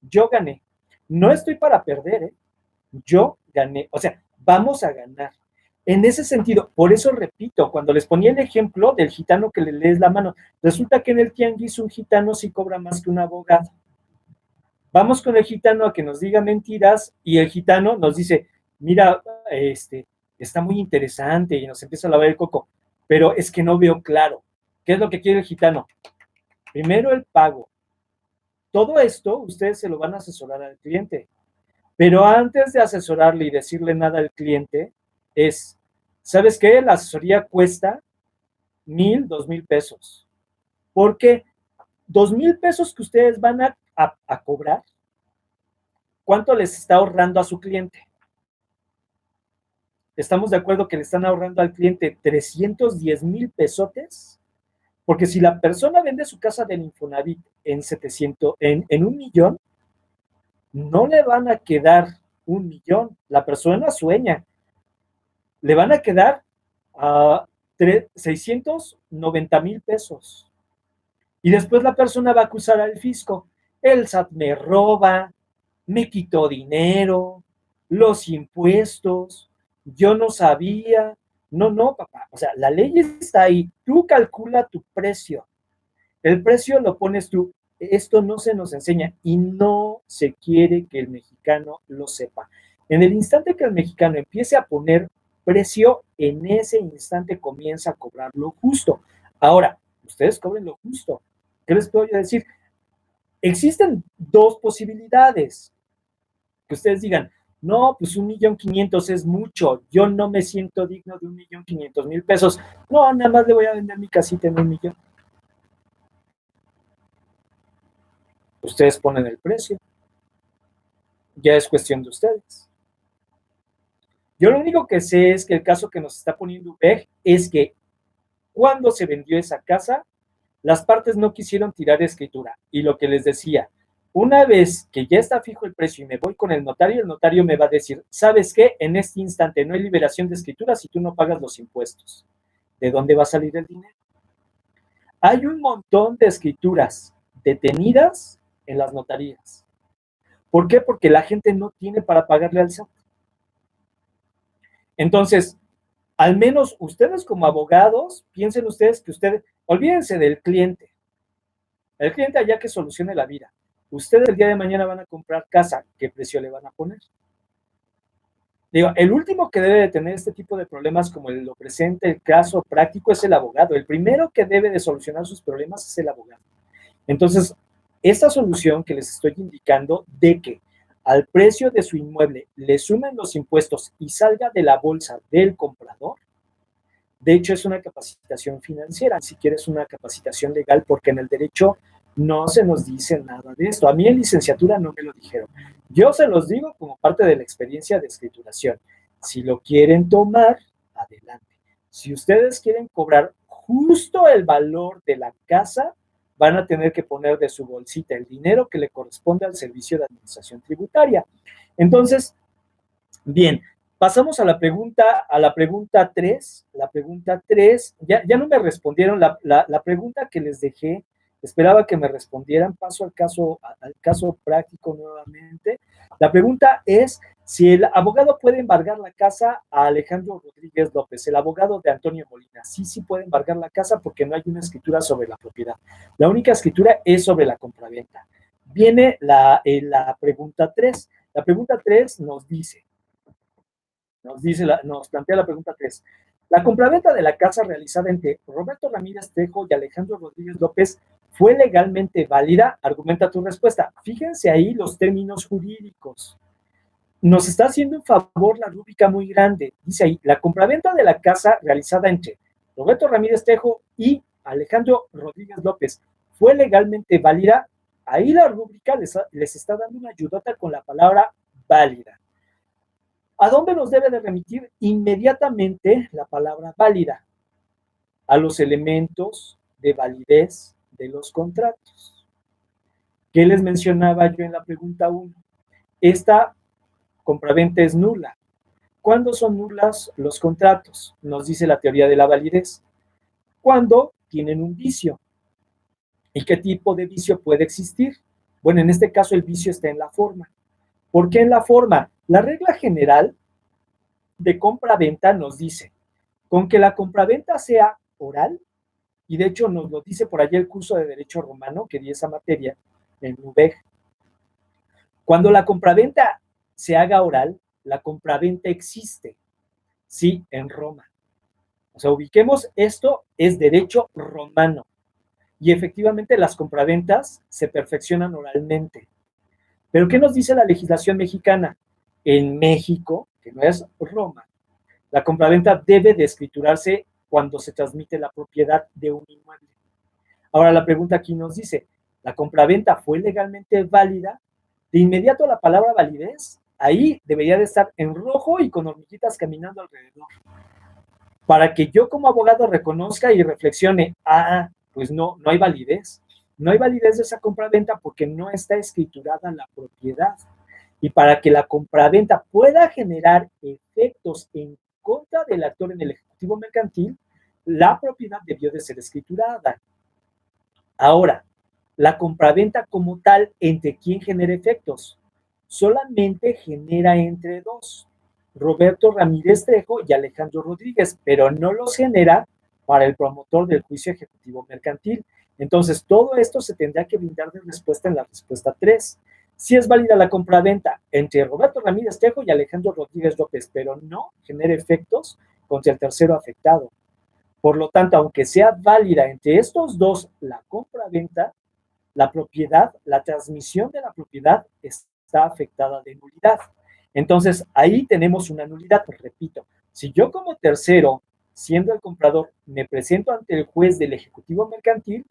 Yo gané. No estoy para perder, ¿eh? Yo gané. O sea, vamos a ganar. En ese sentido, por eso repito, cuando les ponía el ejemplo del gitano que le lees la mano, resulta que en el tianguis un gitano sí cobra más que un abogado. Vamos con el gitano a que nos diga mentiras y el gitano nos dice, mira, está muy interesante y nos empieza a lavar el coco, pero es que no veo claro. ¿Qué es lo que quiere el gitano? Primero el pago. Todo esto ustedes se lo van a asesorar al cliente, pero antes de asesorarle y decirle nada al cliente, es, ¿sabes qué? La asesoría cuesta 1,000, 2,000 pesos. ¿Por qué? 2,000 pesos que ustedes van a cobrar, ¿cuánto les está ahorrando a su cliente? ¿Estamos de acuerdo que le están ahorrando al cliente 310,000 pesotes? Porque si la persona vende su casa del Infonavit en 700, en 1,000,000, no le van a quedar 1,000,000. La persona sueña. Le van a quedar a 690,000 pesos. Y después la persona va a acusar al fisco. El SAT me roba, me quitó dinero, los impuestos, yo no sabía. No, no, papá. O sea, la ley está ahí. Tú calcula tu precio. El precio lo pones tú. Esto no se nos enseña y no se quiere que el mexicano lo sepa. En el instante que el mexicano empiece a poner precio, en ese instante comienza a cobrar lo justo. Ahora, ustedes cobren lo justo. ¿Qué les puedo yo decir? Existen dos posibilidades. Que ustedes digan, no, pues 1,500,000 es mucho, yo no me siento digno de 1,500,000 pesos. No, nada más le voy a vender mi casita en 1,000,000. Ustedes ponen el precio. Ya es cuestión de ustedes. Yo lo único que sé es que el caso que nos está poniendo UVEG es que cuando se vendió esa casa, las partes no quisieron tirar escritura. Y lo que les decía, una vez que ya está fijo el precio y me voy con el notario me va a decir, ¿sabes qué? En este instante no hay liberación de escritura si tú no pagas los impuestos. ¿De dónde va a salir el dinero? Hay un montón de escrituras detenidas en las notarías. ¿Por qué? Porque la gente no tiene para pagarle al SAT. Entonces, al menos ustedes como abogados, piensen ustedes que ustedes, olvídense del cliente. El cliente allá que solucione la vida. Ustedes el día de mañana van a comprar casa, ¿qué precio le van a poner? Digo, el último que debe de tener este tipo de problemas como lo presenta el caso práctico es el abogado. El primero que debe de solucionar sus problemas es el abogado. Entonces, esta solución que les estoy indicando de que al precio de su inmueble le sumen los impuestos y salga de la bolsa del comprador, de hecho es una capacitación financiera, ni siquiera es una capacitación legal, porque en el derecho no se nos dice nada de esto. A mí en licenciatura no me lo dijeron. Yo se los digo como parte de la experiencia de escrituración. Si lo quieren tomar, adelante. Si ustedes quieren cobrar justo el valor de la casa, van a tener que poner de su bolsita el dinero que le corresponde al servicio de administración tributaria. Entonces, bien, pasamos a la pregunta 3. La pregunta 3, ya no me respondieron la pregunta que les dejé. Esperaba que me respondieran. Paso al caso práctico nuevamente. La pregunta es si el abogado puede embargar la casa a Alejandro Rodríguez López, el abogado de Antonio Molina. Sí, sí puede embargar la casa porque no hay una escritura sobre la propiedad. La única escritura es sobre la compraventa. Viene la pregunta 3. La pregunta 3 nos plantea la pregunta 3. La compraventa de la casa realizada entre Roberto Ramírez Trejo y Alejandro Rodríguez López fue legalmente válida. Argumenta tu respuesta. Fíjense ahí los términos jurídicos. Nos está haciendo un favor la rúbrica muy grande. Dice ahí, la compraventa de la casa realizada entre Roberto Ramírez Trejo y Alejandro Rodríguez López fue legalmente válida. Ahí la rúbrica les está dando una ayudota con la palabra válida. ¿A dónde nos debe de remitir inmediatamente la palabra válida? A los elementos de validez de los contratos. ¿Qué les mencionaba yo en la pregunta 1? Esta compraventa es nula. ¿Cuándo son nulas los contratos? Nos dice la teoría de la validez. ¿Cuándo tienen un vicio? ¿Y qué tipo de vicio puede existir? Bueno, en este caso el vicio está en la forma. ¿Por qué en la forma? La regla general de compra-venta nos dice, con que la compraventa sea oral, y de hecho nos lo dice por allá el curso de Derecho Romano, que di esa materia en UVEG, cuando la compraventa se haga oral, la compraventa existe, sí, en Roma. O sea, ubiquemos, esto es derecho romano, y efectivamente las compraventas se perfeccionan oralmente. Pero ¿qué nos dice la legislación mexicana? En México, que no es Roma, La compraventa debe de escriturarse cuando se transmite la propiedad de un inmueble. Ahora la pregunta aquí nos dice, ¿la compraventa fue legalmente válida? De inmediato la palabra validez, ahí debería de estar en rojo y con hormiguitas caminando alrededor. Para que yo como abogado reconozca y reflexione, pues no hay validez. No hay validez de esa compraventa porque no está escriturada la propiedad. Y para que la compraventa pueda generar efectos en contra del actor en el ejecutivo mercantil, la propiedad debió de ser escriturada. Ahora, la compraventa como tal, ¿entre quién genera efectos? Solamente genera entre dos, Roberto Ramírez Trejo y Alejandro Rodríguez, pero no los genera para el promotor del juicio ejecutivo mercantil. Entonces, todo esto se tendrá que brindar de respuesta en la respuesta 3. Si es válida la compraventa entre Roberto Ramírez Trejo y Alejandro Rodríguez López, pero no genera efectos contra el tercero afectado. Por lo tanto, aunque sea válida entre estos dos la compraventa, la propiedad, la transmisión de la propiedad está afectada de nulidad. Entonces, ahí tenemos una nulidad. Repito, si yo como tercero, siendo el comprador, me presento ante el juez del Ejecutivo Mercantil,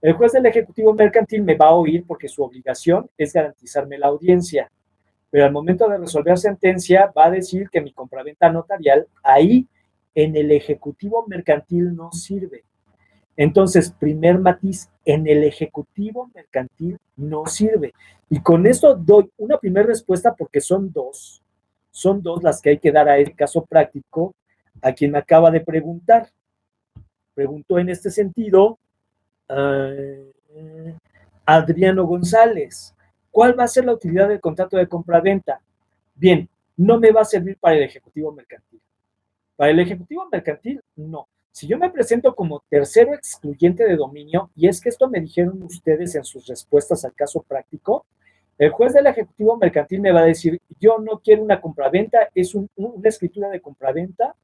el juez del Ejecutivo Mercantil me va a oír porque su obligación es garantizarme la audiencia. Pero al momento de resolver sentencia, va a decir que mi compraventa notarial, ahí en el Ejecutivo Mercantil no sirve. Entonces, primer matiz, en el Ejecutivo Mercantil no sirve. Y con esto doy una primera respuesta porque son dos las que hay que dar a este caso práctico a quien me acaba de preguntar. Preguntó en este sentido Adriano González, ¿cuál va a ser la utilidad del contrato de compraventa? Bien, no me va a servir para el Ejecutivo Mercantil. Para el Ejecutivo Mercantil, no. Si yo me presento como tercero excluyente de dominio, y es que esto me dijeron ustedes en sus respuestas al caso práctico, el juez del Ejecutivo Mercantil me va a decir, yo no quiero una compraventa, es una escritura de compraventa,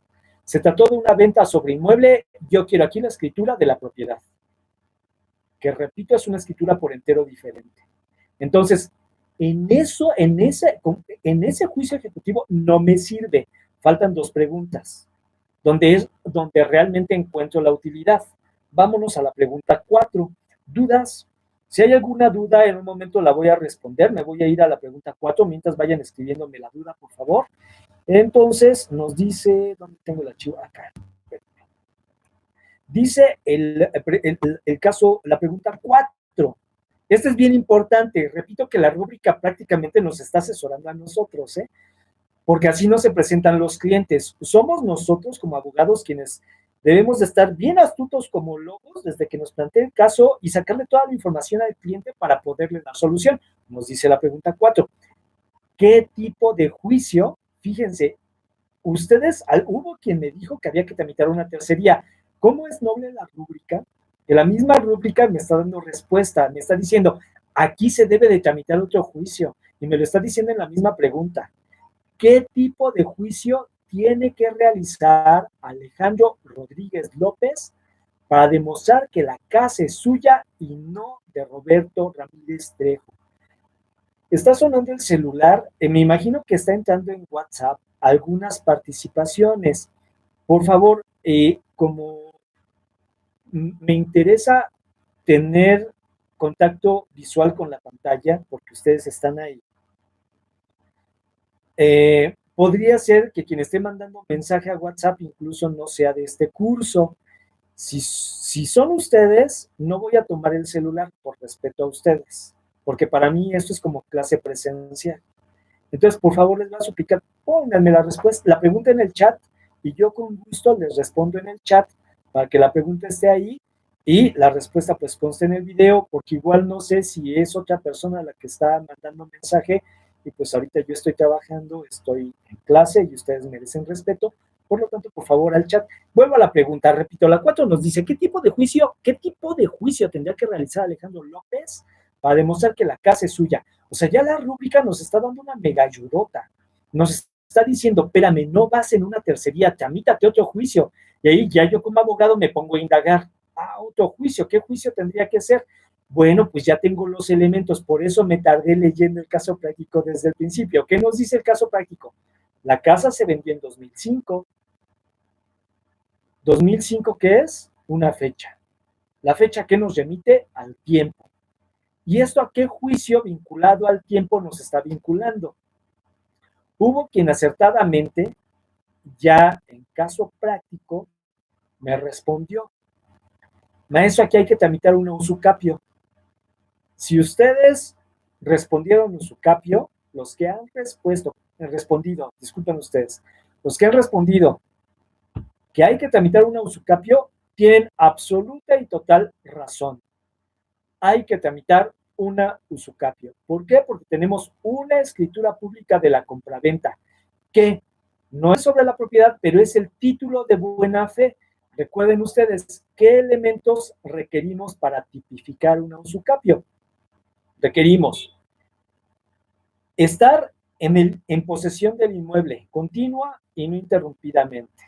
se trató de una venta sobre inmueble, yo quiero aquí la escritura de la propiedad, que repito, es una escritura por entero diferente. Entonces, en ese juicio ejecutivo no me sirve. Faltan dos preguntas, donde realmente encuentro la utilidad. Vámonos a la pregunta 4. ¿Dudas? Si hay alguna duda, en un momento la voy a responder. Me voy a ir a la pregunta 4 mientras vayan escribiéndome la duda, por favor. Entonces, nos dice, ¿dónde tengo el archivo? Acá. Dice el caso, la pregunta 4. Este es bien importante. Repito que la rúbrica prácticamente nos está asesorando a nosotros, porque así no se presentan los clientes. Somos nosotros como abogados quienes debemos de estar bien astutos como lobos desde que nos plantea el caso y sacarle toda la información al cliente para poderle dar solución. Nos dice la pregunta 4. ¿Qué tipo de juicio? Fíjense, hubo quien me dijo que había que tramitar una tercería. ¿Cómo es noble la rúbrica? Que la misma rúbrica me está dando respuesta, me está diciendo, aquí se debe de tramitar otro juicio, y me lo está diciendo en la misma pregunta. ¿Qué tipo de juicio tiene que realizar Alejandro Rodríguez López para demostrar que la casa es suya y no de Roberto Ramírez Trejo? Está sonando el celular, me imagino que está entrando en WhatsApp algunas participaciones. Por favor, como me interesa tener contacto visual con la pantalla, porque ustedes están ahí, podría ser que quien esté mandando mensaje a WhatsApp incluso no sea de este curso. Si son ustedes, no voy a tomar el celular por respeto a ustedes, porque para mí esto es como clase presencial. Entonces, por favor, les voy a suplicar, pónganme la pregunta en el chat y yo con gusto les respondo en el chat para que la pregunta esté ahí y la respuesta pues conste en el video, porque igual no sé si es otra persona la que está mandando mensaje y pues ahorita yo estoy trabajando, estoy en clase y ustedes merecen respeto. Por lo tanto, por favor, al chat. Vuelvo a la pregunta, repito, la 4 nos dice, ¿qué tipo de juicio tendría que realizar Alejandro López para demostrar que la casa es suya? O sea, ya la rúbrica nos está dando una mega ayudota. Nos está diciendo, espérame, no vas en una tercería, tramítate otro juicio. Y ahí ya yo como abogado me pongo a indagar. Otro juicio, ¿qué juicio tendría que ser? Bueno, pues ya tengo los elementos, por eso me tardé leyendo el caso práctico desde el principio. ¿Qué nos dice el caso práctico? La casa se vendió en 2005, 2005, ¿qué es? Una fecha. La fecha que nos remite al tiempo. ¿Y esto a qué juicio vinculado al tiempo nos está vinculando? Hubo quien acertadamente, ya en caso práctico, me respondió: maestro, aquí hay que tramitar un usucapio. Si ustedes respondieron usucapio, los que han respondido, disculpen ustedes, los que han respondido que hay que tramitar un usucapio tienen absoluta y total razón. Hay que tramitar una usucapio. ¿Por qué? Porque tenemos una escritura pública de la compraventa que no es sobre la propiedad, pero es el título de buena fe. Recuerden ustedes qué elementos requerimos para tipificar una usucapio. Requerimos estar en posesión del inmueble continua y no interrumpidamente.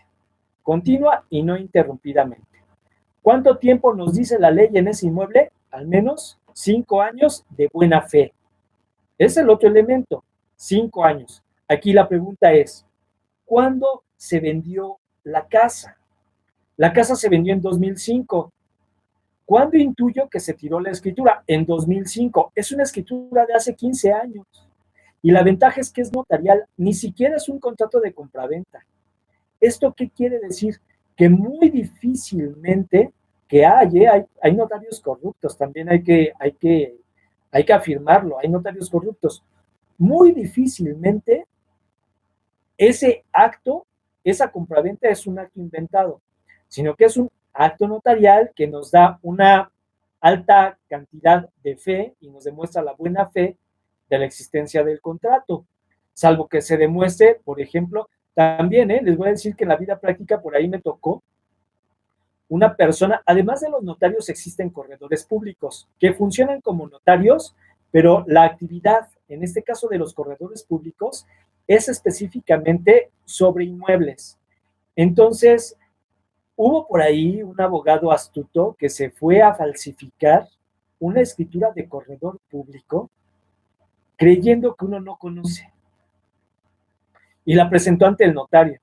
Continua y no interrumpidamente. ¿Cuánto tiempo nos dice la ley en ese inmueble? Al menos 5 años de buena fe. Es el otro elemento, 5 años. Aquí la pregunta es, ¿cuándo se vendió la casa? La casa se vendió en 2005. ¿Cuándo intuyo que se tiró la escritura? En 2005. Es una escritura de hace 15 años. Y la ventaja es que es notarial, ni siquiera es un contrato de compraventa. ¿Esto qué quiere decir? Que muy difícilmente que hay notarios corruptos, también hay que afirmarlo, hay notarios corruptos. Muy difícilmente ese acto, esa compraventa es un acto inventado, sino que es un acto notarial que nos da una alta cantidad de fe y nos demuestra la buena fe de la existencia del contrato, salvo que se demuestre, por ejemplo, también, les voy a decir que en la vida práctica por ahí me tocó una persona, además de los notarios existen corredores públicos que funcionan como notarios, pero la actividad, en este caso de los corredores públicos, es específicamente sobre inmuebles. Entonces, hubo por ahí un abogado astuto que se fue a falsificar una escritura de corredor público creyendo que uno no conoce y la presentó ante el notario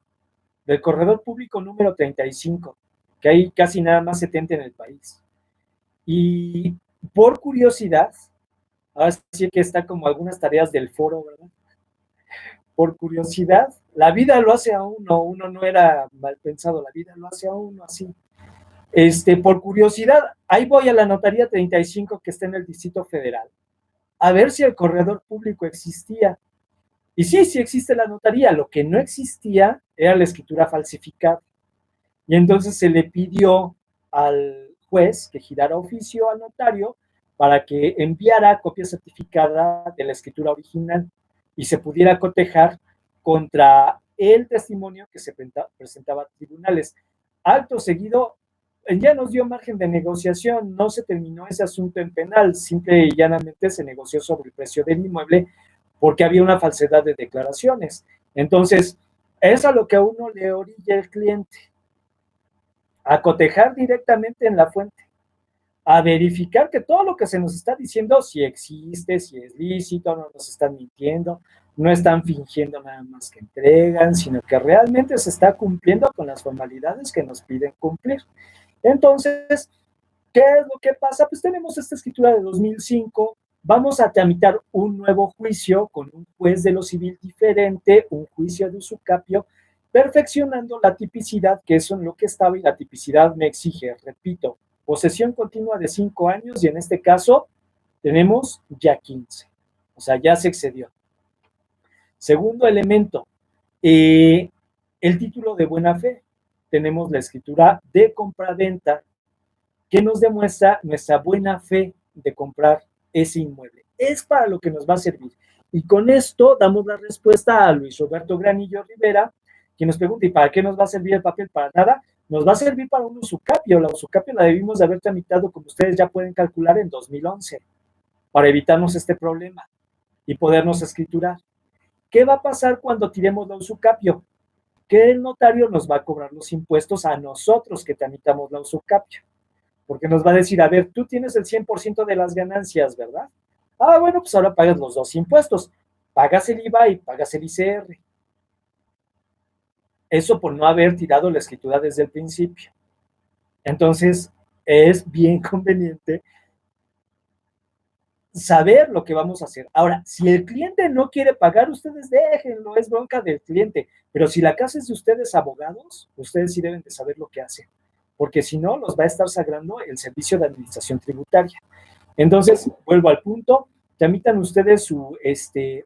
del corredor público número 35, que hay casi nada más 70 en el país. Y por curiosidad, ahora sí que está como algunas tareas del foro, ¿verdad? Por curiosidad, la vida lo hace a uno no era mal pensado, la vida lo hace a uno así. Por curiosidad, ahí voy a la notaría 35 que está en el Distrito Federal, a ver si el corredor público existía. Y sí, sí existe la notaría, lo que no existía era la escritura falsificada. Y entonces se le pidió al juez que girara oficio al notario para que enviara copia certificada de la escritura original y se pudiera cotejar contra el testimonio que se presentaba a tribunales. Acto seguido, ya nos dio margen de negociación, no se terminó ese asunto en penal, simple y llanamente se negoció sobre el precio del inmueble porque había una falsedad de declaraciones. Entonces, es a lo que a uno le orilla el cliente, a cotejar directamente en la fuente, a verificar que todo lo que se nos está diciendo si existe, si es lícito, no nos están mintiendo, no están fingiendo nada más que entregan, sino que realmente se está cumpliendo con las formalidades que nos piden cumplir. Entonces, ¿qué es lo que pasa? Pues tenemos esta escritura de 2005, vamos a tramitar un nuevo juicio con un juez de lo civil diferente, un juicio de usucapio, perfeccionando la tipicidad, que eso en lo que estaba, y la tipicidad me exige, repito, posesión continua de 5 años y en este caso tenemos ya 15, o sea, ya se excedió. Segundo elemento, el título de buena fe. Tenemos la escritura de compraventa que nos demuestra nuestra buena fe de comprar ese inmueble. Es para lo que nos va a servir. Y con esto damos la respuesta a Luis Roberto Granillo Rivera, quien nos pregunta, ¿y para qué nos va a servir el papel? Para nada. Nos va a servir para un usucapio. La usucapio la debimos de haber tramitado, como ustedes ya pueden calcular, en 2011, para evitarnos este problema y podernos escriturar. ¿Qué va a pasar cuando tiremos la usucapio? Que el notario nos va a cobrar los impuestos a nosotros que tramitamos la usucapio, porque nos va a decir, a ver, tú tienes el 100% de las ganancias, ¿verdad? Ah, bueno, pues ahora pagas los dos impuestos, pagas el IVA y pagas el ICR. Eso por no haber tirado la escritura desde el principio. Entonces, es bien conveniente saber lo que vamos a hacer. Ahora, si el cliente no quiere pagar, ustedes déjenlo, es bronca del cliente. Pero si la casa es de ustedes, abogados, ustedes sí deben de saber lo que hacen, porque si no, los va a estar sagrando el servicio de administración tributaria. Entonces, vuelvo al punto, tramitan ustedes su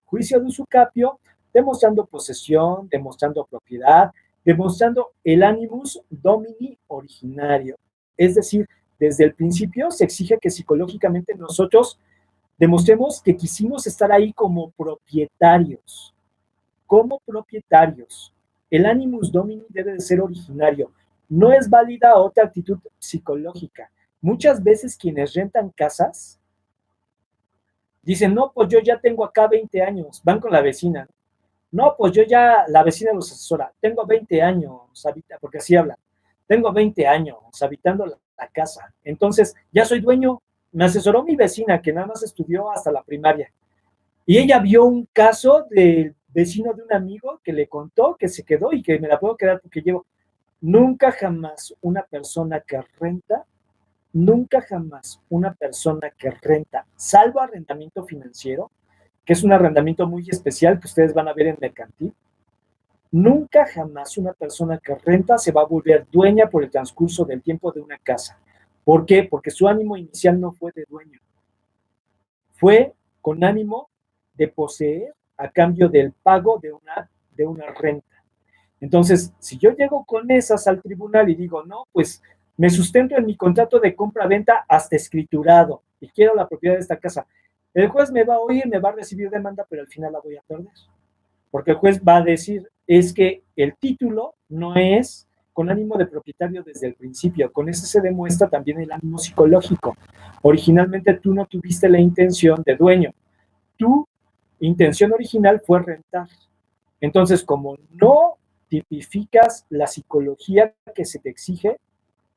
juicio de usucapio, demostrando posesión, demostrando propiedad, demostrando el animus domini originario. Es decir, desde el principio se exige que psicológicamente nosotros demostremos que quisimos estar ahí como propietarios, como propietarios. El animus domini debe de ser originario. No es válida otra actitud psicológica. Muchas veces quienes rentan casas dicen, no, pues yo ya tengo acá 20 años, van con la vecina. No, pues yo ya, la vecina los asesora, tengo 20 años, porque así hablan, tengo 20 años habitando la casa, entonces ya soy dueño. Me asesoró mi vecina que nada más estudió hasta la primaria y ella vio un caso del vecino de un amigo que le contó que se quedó y que me la puedo quedar porque llevo. Nunca jamás una persona que renta, nunca jamás una persona que renta, salvo arrendamiento financiero, que es un arrendamiento muy especial que ustedes van a ver en mercantil, nunca jamás una persona que renta se va a volver dueña por el transcurso del tiempo de una casa. ¿Por qué? Porque su ánimo inicial no fue de dueño, fue con ánimo de poseer a cambio del pago de una renta. Entonces, si yo llego con esas al tribunal y digo, no, pues me sustento en mi contrato de compra-venta hasta escriturado y quiero la propiedad de esta casa, el juez me va a oír, me va a recibir demanda, pero al final la voy a perder. Porque el juez va a decir, es que el título no es con ánimo de propietario desde el principio. Con eso se demuestra también el ánimo psicológico. Originalmente tú no tuviste la intención de dueño. Tu intención original fue rentar. Entonces, como no tipificas la psicología que se te exige,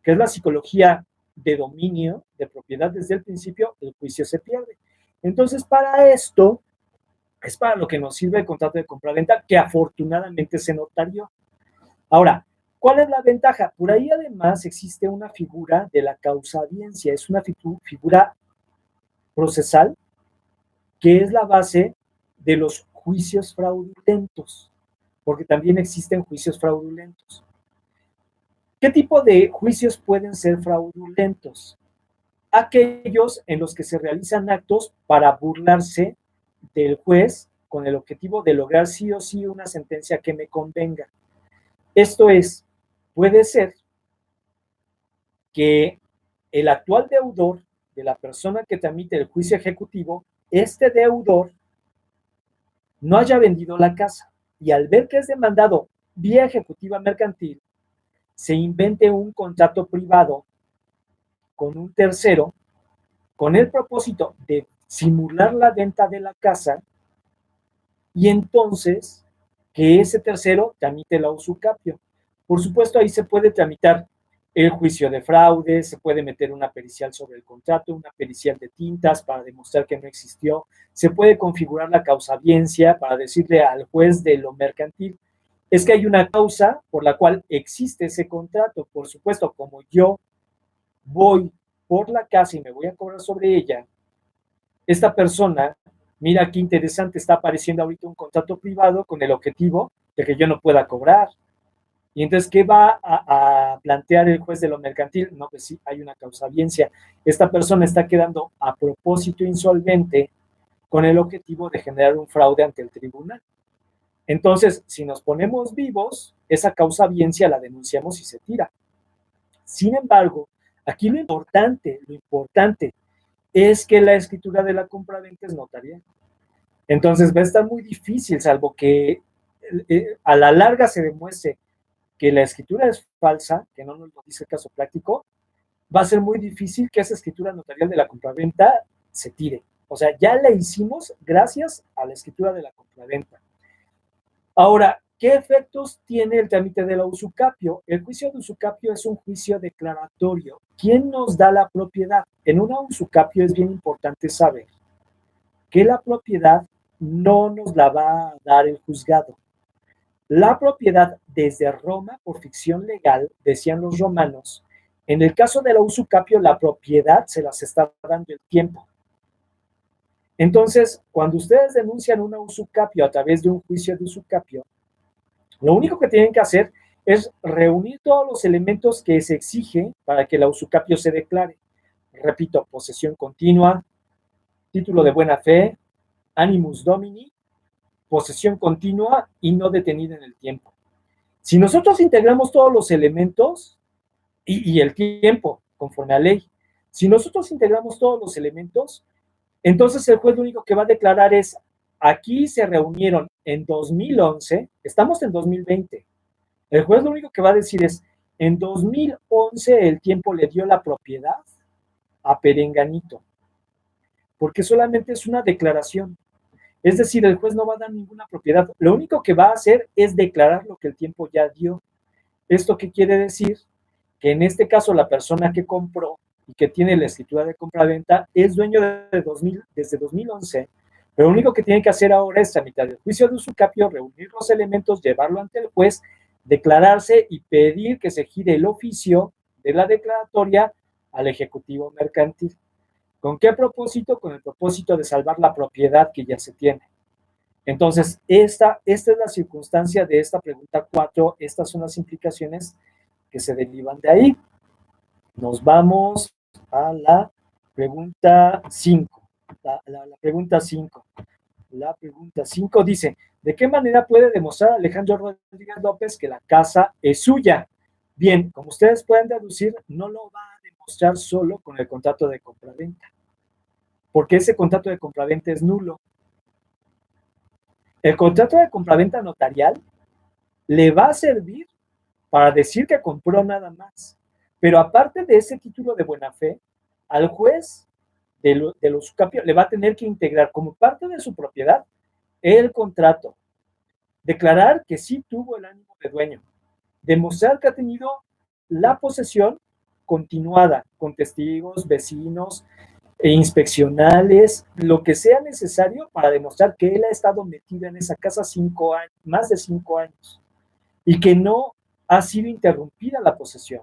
que es la psicología de dominio, de propiedad desde el principio, el juicio se pierde. Entonces, para esto, es para lo que nos sirve el contrato de compraventa, que afortunadamente se notarió. Ahora, ¿cuál es la ventaja? Por ahí además existe una figura de la causa-audiencia, es una figura procesal que es la base de los juicios fraudulentos, porque también existen juicios fraudulentos. ¿Qué tipo de juicios pueden ser fraudulentos? Aquellos en los que se realizan actos para burlarse del juez con el objetivo de lograr sí o sí una sentencia que me convenga. Esto es, puede ser que el actual deudor de la persona que tramite el juicio ejecutivo, este deudor no haya vendido la casa y al ver que es demandado vía ejecutiva mercantil, se invente un contrato privado con un tercero con el propósito de simular la venta de la casa y entonces que ese tercero tramite la usucapio. Por supuesto, ahí se puede tramitar el juicio de fraude, se puede meter una pericial sobre el contrato, una pericial de tintas para demostrar que no existió, se puede configurar la causa-audiencia para decirle al juez de lo mercantil, es que hay una causa por la cual existe ese contrato. Por supuesto, como yo voy por la casa y me voy a cobrar sobre ella, esta persona, mira qué interesante, está apareciendo ahorita un contrato privado con el objetivo de que yo no pueda cobrar. Y entonces, ¿qué va a plantear el juez de lo mercantil? No, pues sí, hay una causa-audiencia. Esta persona está quedando a propósito insolvente con el objetivo de generar un fraude ante el tribunal. Entonces, si nos ponemos vivos, esa causa-audiencia la denunciamos y se tira. Sin embargo, aquí lo importante es que la escritura de la compraventa es notarial. Entonces va a estar muy difícil, salvo que a la larga se demuestre que la escritura es falsa, que no nos lo dice el caso práctico, va a ser muy difícil que esa escritura notarial de la compraventa se tire. O sea, ya la hicimos gracias a la escritura de la compraventa. Ahora, ¿qué efectos tiene el trámite de la usucapio? El juicio de usucapio es un juicio declaratorio. ¿Quién nos da la propiedad? En una usucapio es bien importante saber que la propiedad no nos la va a dar el juzgado. la propiedad desde Roma por ficción legal, decían los romanos. En el caso de la usucapio, la propiedad se las está dando el tiempo. Entonces, cuando ustedes denuncian una usucapio a través de un juicio de usucapio, lo único que tienen que hacer es reunir todos los elementos que se exige para que la usucapio se declare. Repito, posesión continua, título de buena fe, animus domini, posesión continua y no detenida en el tiempo. Si nosotros integramos todos los elementos y el tiempo, conforme a ley, si nosotros integramos todos los elementos, entonces el juez lo único que va a declarar es, aquí se reunieron en 2011, estamos en 2020, el juez lo único que va a decir es, en 2011 el tiempo le dio la propiedad a Perenganito, porque solamente es una declaración. Es decir, el juez no va a dar ninguna propiedad. Lo único que va a hacer es declarar lo que el tiempo ya dio. ¿Esto qué quiere decir? Que en este caso la persona que compró y que tiene la escritura de compraventa es dueño desde 2011, pero lo único que tiene que hacer ahora es tramitar el juicio de usucapio, reunir los elementos, llevarlo ante el juez, declararse y pedir que se gire el oficio de la declaratoria al Ejecutivo Mercantil. ¿Con qué propósito? Con el propósito de salvar la propiedad que ya se tiene. Entonces, esta es la circunstancia de esta pregunta 4. Estas son las implicaciones que se derivan de ahí. Nos vamos a la pregunta 5. La pregunta 5. La pregunta 5 dice, ¿de qué manera puede demostrar Alejandro Rodríguez López que la casa es suya? Bien, como ustedes pueden deducir, no lo va a demostrar solo con el contrato de compraventa, porque ese contrato de compraventa es nulo. El contrato de compraventa notarial le va a servir para decir que compró nada más, pero aparte de ese título de buena fe, al juez de los usucapio le va a tener que integrar como parte de su propiedad el contrato, declarar que sí tuvo el ánimo de dueño, demostrar que ha tenido la posesión continuada con testigos, vecinos, e inspeccionales, lo que sea necesario para demostrar que él ha estado metido en esa casa 5 años, más de 5 años, y que no ha sido interrumpida la posesión.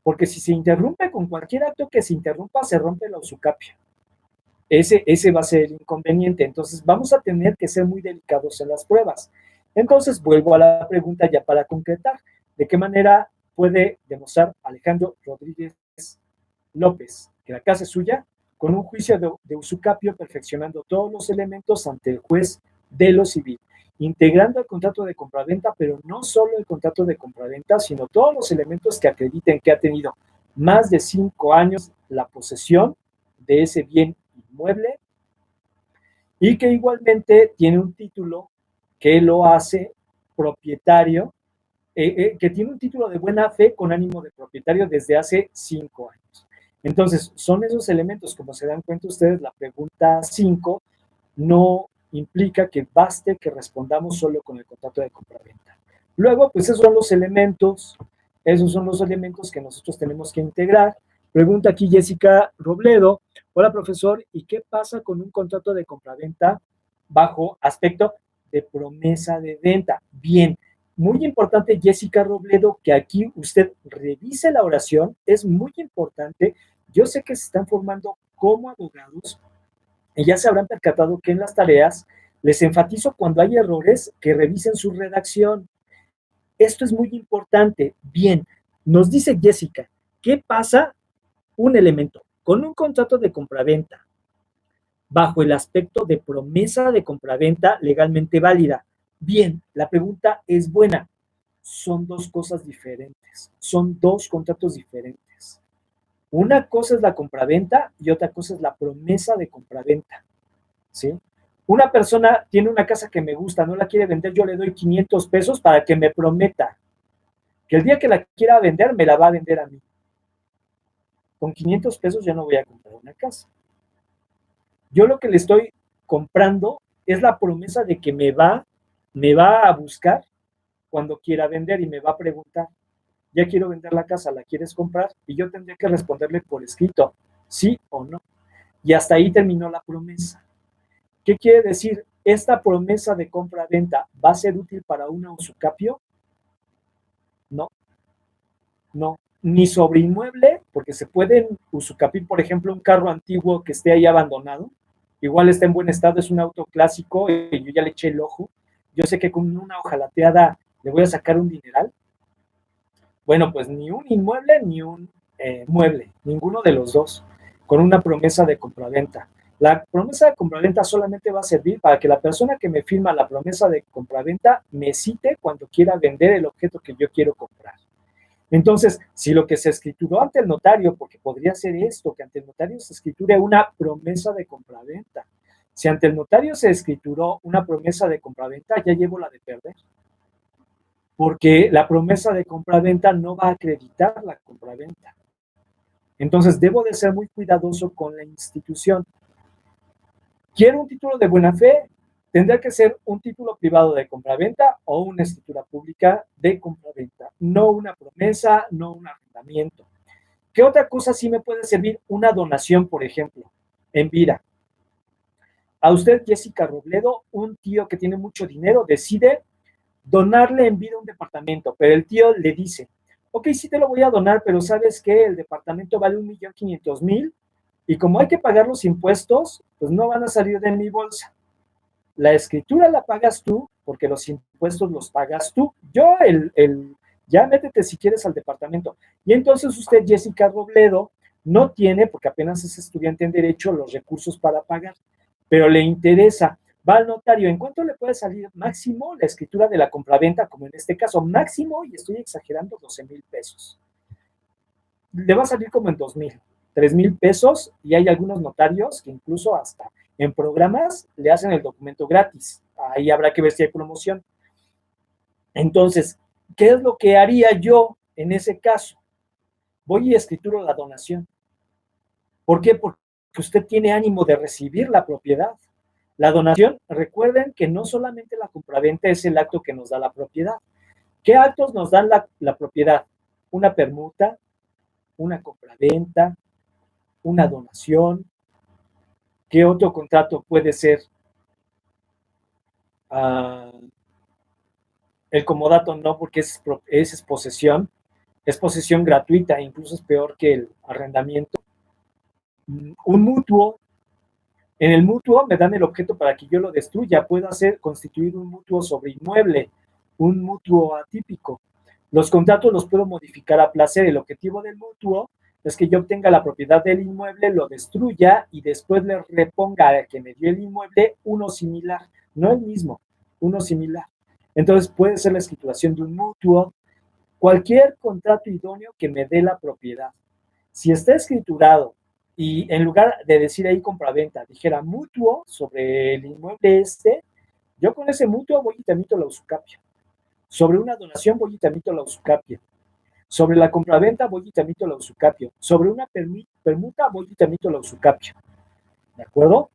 Porque si se interrumpe con cualquier acto que se interrumpa, se rompe la usucapio. Ese va a ser el inconveniente. Entonces, vamos a tener que ser muy delicados en las pruebas. Entonces, vuelvo a la pregunta ya para concretar. ¿De qué manera puede demostrar Alejandro Rodríguez López que la casa es suya? Con un juicio de usucapio, perfeccionando todos los elementos ante el juez de lo civil, integrando el contrato de compraventa, pero no solo el contrato de compraventa, sino todos los elementos que acrediten que ha tenido más de 5 años la posesión de ese bien inmueble y que igualmente tiene un título que lo hace propietario, que tiene un título de buena fe con ánimo de propietario desde hace 5 años. Entonces, son esos elementos, como se dan cuenta ustedes, la pregunta 5 no implica que baste que respondamos solo con el contrato de compraventa. Luego, pues esos son los elementos que nosotros tenemos que integrar. Pregunta aquí Jessica Robledo, hola profesor, ¿y qué pasa con un contrato de compraventa bajo aspecto de promesa de venta? Bien, muy importante Jessica Robledo, que aquí usted revise la oración, es muy importante. Yo sé que se están formando como abogados y ya se habrán percatado que en las tareas les enfatizo cuando hay errores que revisen su redacción. Esto es muy importante. Bien, nos dice Jessica, ¿qué pasa? Un elemento con un contrato de compraventa bajo el aspecto de promesa de compraventa legalmente válida. Bien, la pregunta es buena. Son dos cosas diferentes, son dos contratos diferentes. Una cosa es la compraventa y otra cosa es la promesa de compraventa, ¿sí? Una persona tiene una casa que me gusta, no la quiere vender, yo le doy 500 pesos para que me prometa que el día que la quiera vender, me la va a vender a mí. Con 500 pesos yo no voy a comprar una casa. Yo lo que le estoy comprando es la promesa de que me va a buscar cuando quiera vender y me va a preguntar, ya quiero vender la casa, ¿la quieres comprar? Y yo tendría que responderle por escrito, sí o no. Y hasta ahí terminó la promesa. ¿Qué quiere decir? ¿esta promesa de compra-venta va a ser útil para una usucapio? No, no. Ni sobre inmueble, porque se pueden usucapir, por ejemplo, un carro antiguo que esté ahí abandonado, igual está en buen estado, es un auto clásico, y yo ya le eché el ojo, yo sé que con una hojalateada le voy a sacar un dineral. Bueno, pues ni un inmueble ni un mueble, ninguno de los dos, con una promesa de compraventa. La promesa de compraventa solamente va a servir para que la persona que me firma la promesa de compraventa me cite cuando quiera vender el objeto que yo quiero comprar. Entonces, si lo que se escrituró ante el notario, porque podría ser esto, que ante el notario se escriture una promesa de compraventa. Si ante el notario se escrituró una promesa de compraventa, ya llevo la de perder, porque la promesa de compraventa no va a acreditar la compraventa. Entonces, debo de ser muy cuidadoso con la institución. ¿Quiero un título de buena fe? Tendrá que ser un título privado de compraventa o una escritura pública de compraventa, no una promesa, no un arrendamiento. ¿Qué otra cosa sí me puede servir? Una donación, por ejemplo, en vida. A usted, Jessica Robledo, un tío que tiene mucho dinero, decide donarle en vida un departamento, pero el tío le dice, ok, sí te lo voy a donar, pero ¿sabes qué? El departamento vale 1.500.000 y como hay que pagar los impuestos, pues no van a salir de mi bolsa. La escritura la pagas tú, porque los impuestos los pagas tú. Yo, ya métete si quieres al departamento. Y entonces usted, Jessica Robledo, no tiene, porque apenas es estudiante en Derecho, los recursos para pagar, pero le interesa. Va al notario, ¿en cuánto le puede salir máximo la escritura de la compraventa? Como en este caso, máximo, y estoy exagerando, 12,000 pesos. Le va a salir como en 2,000, 3,000 pesos, y hay algunos notarios que incluso hasta en programas le hacen el documento gratis. Ahí habrá que ver si hay promoción. Entonces, ¿qué es lo que haría yo en ese caso? Voy y escrituro la donación. ¿Por qué? Porque usted tiene ánimo de recibir la propiedad. La donación, recuerden que no solamente la compraventa es el acto que nos da la propiedad. ¿Qué actos nos dan la propiedad? Una permuta, una compraventa, una donación. ¿Qué otro contrato puede ser? El comodato no, porque es posesión. Es posesión gratuita, incluso es peor que el arrendamiento. Un mutuo. En el mutuo me dan el objeto para que yo lo destruya. Puedo constituir un mutuo sobre inmueble, un mutuo atípico. Los contratos los puedo modificar a placer. El objetivo del mutuo es que yo obtenga la propiedad del inmueble, lo destruya y después le reponga al que me dio el inmueble uno similar, no el mismo, uno similar. Entonces puede ser la escrituración de un mutuo, cualquier contrato idóneo que me dé la propiedad. Si está escriturado y en lugar de decir ahí compraventa, dijera mutuo sobre el inmueble yo con ese mutuo voy y tramito la usucapio. Sobre una donación voy y tramito la usucapio. Sobre la compraventa voy y tramito la usucapio. Sobre una permuta voy y tramito la usucapio. ¿De acuerdo?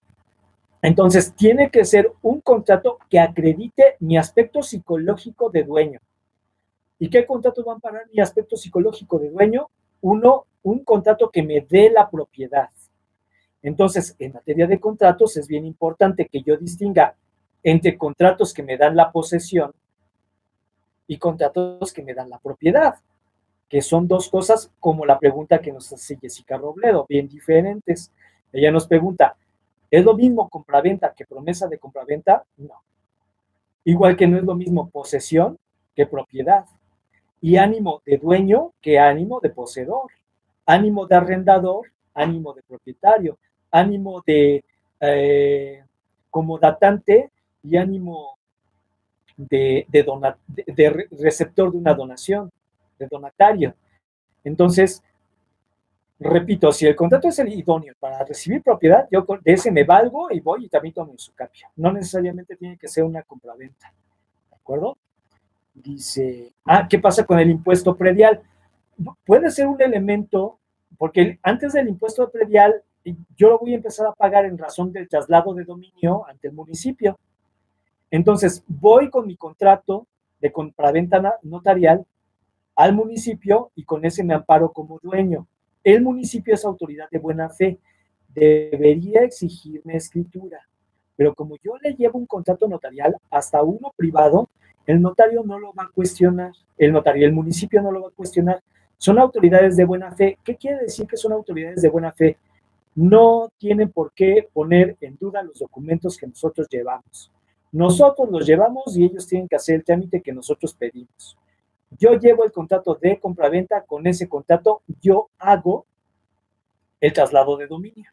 Entonces, tiene que ser un contrato que acredite mi aspecto psicológico de dueño. ¿Y qué contratos van a parar mi aspecto psicológico de dueño? Uno, un contrato que me dé la propiedad. Entonces, en materia de contratos es bien importante que yo distinga entre contratos que me dan la posesión y contratos que me dan la propiedad, que son dos cosas como la pregunta que nos hace Jessica Robledo, bien diferentes. Ella nos pregunta, ¿es lo mismo compraventa que promesa de compraventa? No. Igual que no es lo mismo posesión que propiedad. Y ánimo de dueño que ánimo de poseedor. Ánimo de arrendador, ánimo de propietario. Ánimo de comodatante y ánimo de receptor de una donación, de donatario. Entonces, repito, si el contrato es el idóneo para recibir propiedad, yo de ese me valgo y voy y tramito mi usucapio. No necesariamente tiene que ser una compraventa. ¿De acuerdo? Dice, ¿qué pasa con el impuesto predial? Puede ser un elemento, porque antes del impuesto predial, yo lo voy a empezar a pagar en razón del traslado de dominio ante el municipio. Entonces, voy con mi contrato de compraventa notarial al municipio y con ese me amparo como dueño. El municipio es autoridad de buena fe, debería exigirme escritura, Pero como yo le llevo un contrato notarial, hasta uno privado, el notario no lo va a cuestionar, el notario, el municipio no lo va a cuestionar. Son autoridades de buena fe. ¿Qué quiere decir que son autoridades de buena fe? No tienen por qué poner en duda los documentos que nosotros llevamos. Nosotros los llevamos y ellos tienen que hacer el trámite que nosotros pedimos. Yo llevo el contrato de compraventa, con ese contrato yo hago el traslado de dominio.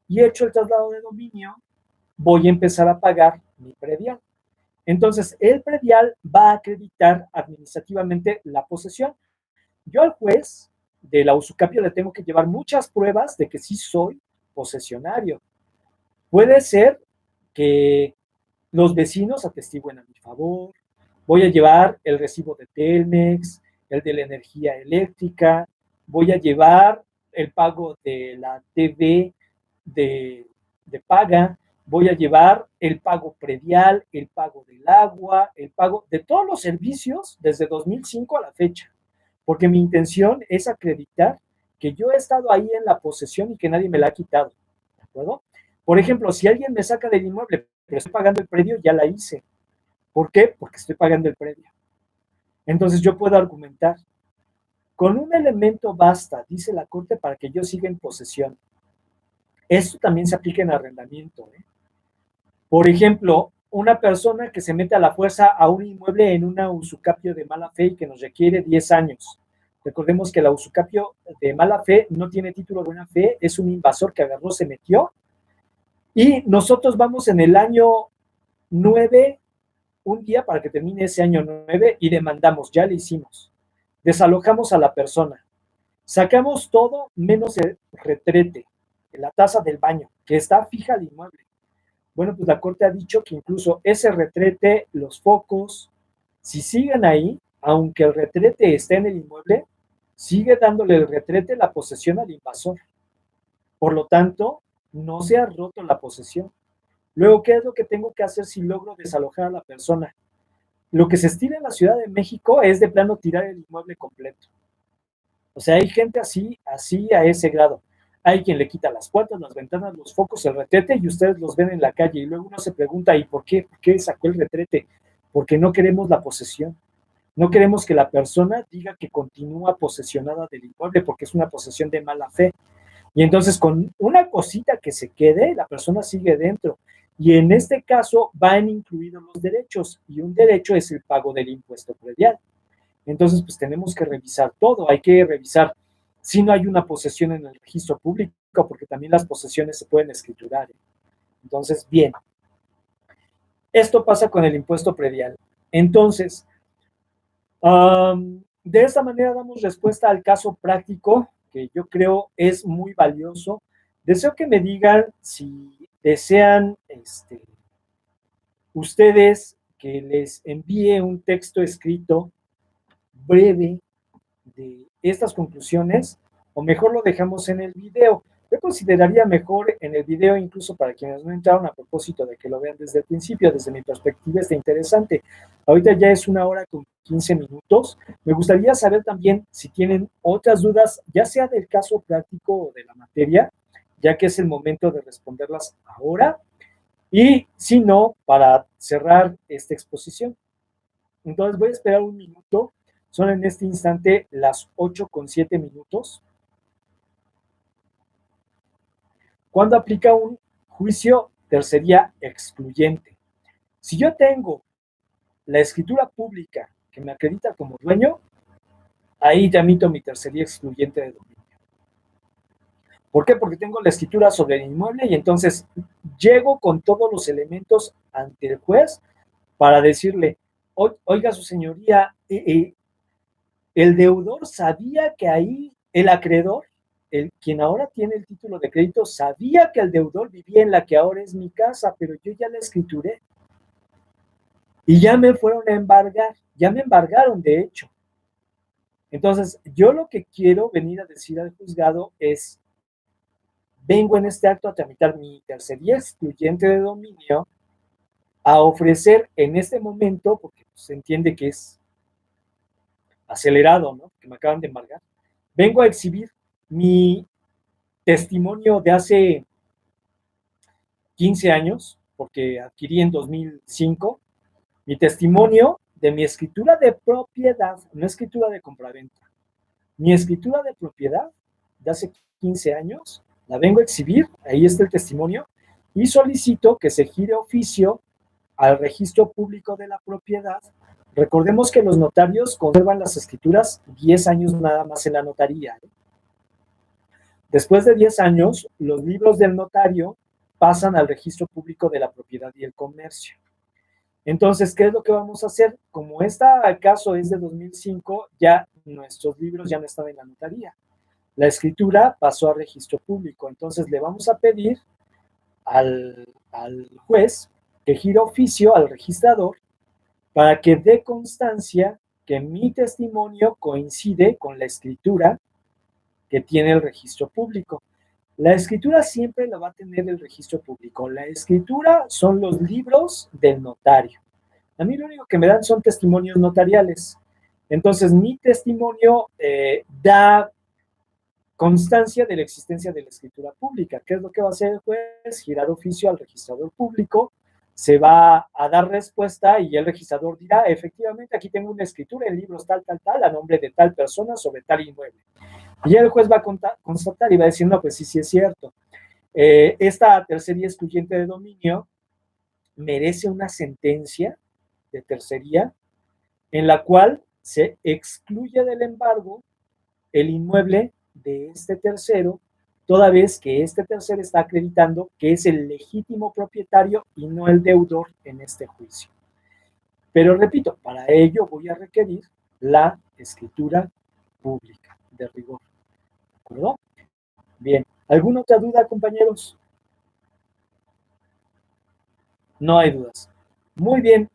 Y hecho el traslado de dominio, voy a empezar a pagar mi predial. Entonces, el predial va a acreditar administrativamente la posesión. Yo al juez de la usucapio le tengo que llevar muchas pruebas de que sí soy posesionario. Puede ser que los vecinos atestiguen a mi favor, voy a llevar el recibo de Telmex, el de la energía eléctrica, voy a llevar el pago de la TV de paga, voy a llevar el pago predial, el pago del agua, el pago de todos los servicios desde 2005 a la fecha, porque mi intención es acreditar que yo he estado ahí en la posesión y que nadie me la ha quitado, ¿de acuerdo? Por ejemplo, si alguien me saca del inmueble, pero estoy pagando el predio, ya la hice. ¿Por qué? Porque estoy pagando el predio. Entonces yo puedo argumentar, con un elemento basta, dice la Corte, para que yo siga en posesión. Esto también se aplica en arrendamiento, ¿eh? Por ejemplo, una persona que se mete a la fuerza a un inmueble en una usucapio de mala fe y que nos requiere 10 años. Recordemos que la usucapio de mala fe no tiene título de buena fe, es un invasor que agarró, se metió, y nosotros vamos en el año 9, un día para que termine ese año 9 y demandamos, ya lo hicimos. Desalojamos a la persona, sacamos todo menos el retrete, la taza del baño, que está fija al inmueble. Bueno, pues la Corte ha dicho que incluso ese retrete, los focos, si siguen ahí, aunque el retrete esté en el inmueble, sigue dándole el retrete la posesión al invasor. Por lo tanto, no se ha roto la posesión. Luego, ¿qué es lo que tengo que hacer si logro desalojar a la persona? Lo que se estila en la Ciudad de México es de plano tirar el inmueble completo. O sea, hay gente así a ese grado. Hay quien le quita las puertas, las ventanas, los focos, el retrete y ustedes los ven en la calle y luego uno se pregunta, ¿y por qué? ¿Por qué sacó el retrete? Porque no queremos la posesión. No queremos que la persona diga que continúa posesionada del inmueble porque es una posesión de mala fe. Y entonces con una cosita que se quede, la persona sigue dentro. Y en este caso van incluidos los derechos y un derecho es el pago del impuesto predial. Entonces, pues tenemos que revisar todo. Hay que revisar si no hay una posesión en el registro público, porque también las posesiones se pueden escriturar. Entonces, bien, esto pasa con el impuesto predial. Entonces, de esta manera damos respuesta al caso práctico, que yo creo es muy valioso. Deseo que me digan si desean ustedes que les envíe un texto escrito breve de estas conclusiones, o mejor lo dejamos en el video. Yo consideraría mejor en el video, incluso para quienes no entraron, a propósito de que lo vean desde el principio. Desde mi perspectiva está interesante. Ahorita ya es 1 hora con 15 minutos. Me gustaría saber también si tienen otras dudas, ya sea del caso práctico o de la materia, ya que es el momento de responderlas ahora, y si no, para cerrar esta exposición. Entonces voy a esperar un minuto. Son en este instante las 8:07. ¿Cuándo aplica un juicio tercería excluyente? Si yo tengo la escritura pública que me acredita como dueño, ahí tramito mi tercería excluyente de dominio. ¿Por qué? Porque tengo la escritura sobre el inmueble y entonces llego con todos los elementos ante el juez para decirle, oiga su señoría, el deudor sabía que ahí el acreedor, quien ahora tiene el título de crédito, sabía que el deudor vivía en la que ahora es mi casa, pero yo ya la escrituré. Y ya me fueron a embargar, ya me embargaron de hecho. Entonces, yo lo que quiero venir a decir al juzgado es, vengo en este acto a tramitar mi tercería excluyente de dominio, a ofrecer en este momento, porque se entiende que es acelerado, ¿no? Que me acaban de embargar, vengo a exhibir mi testimonio de hace 15 años, porque adquirí en 2005, mi testimonio de mi escritura de propiedad, no escritura de compraventa. Mi escritura de propiedad de hace 15 años, la vengo a exhibir, ahí está el testimonio, y solicito que se gire oficio al registro público de la propiedad. Recordemos que los notarios conservan las escrituras 10 años nada más en la notaría. Después de 10 años, los libros del notario pasan al registro público de la propiedad y el comercio. Entonces, ¿qué es lo que vamos a hacer? Como este caso es de 2005, ya nuestros libros ya no están en la notaría. La escritura pasó al registro público. Entonces, le vamos a pedir al juez que gire oficio al registrador para que dé constancia que mi testimonio coincide con la escritura que tiene el registro público. La escritura siempre la va a tener el registro público. La escritura son los libros del notario. A mí lo único que me dan son testimonios notariales. Entonces, mi testimonio da constancia de la existencia de la escritura pública. ¿Qué es lo que va a hacer el juez? Girar oficio al registrador público, se va a dar respuesta y el registrador dirá, efectivamente, aquí tengo una escritura en libros tal, a nombre de tal persona sobre tal inmueble. Y el juez va a constatar y va a decir, no, pues sí, sí es cierto. Esta tercería excluyente de dominio merece una sentencia de tercería en la cual se excluye del embargo el inmueble de este tercero, toda vez que este tercero está acreditando que es el legítimo propietario y no el deudor en este juicio. Pero repito, para ello voy a requerir la escritura pública de rigor. ¿De acuerdo? Bien. ¿Alguna otra duda, compañeros? No hay dudas. Muy bien.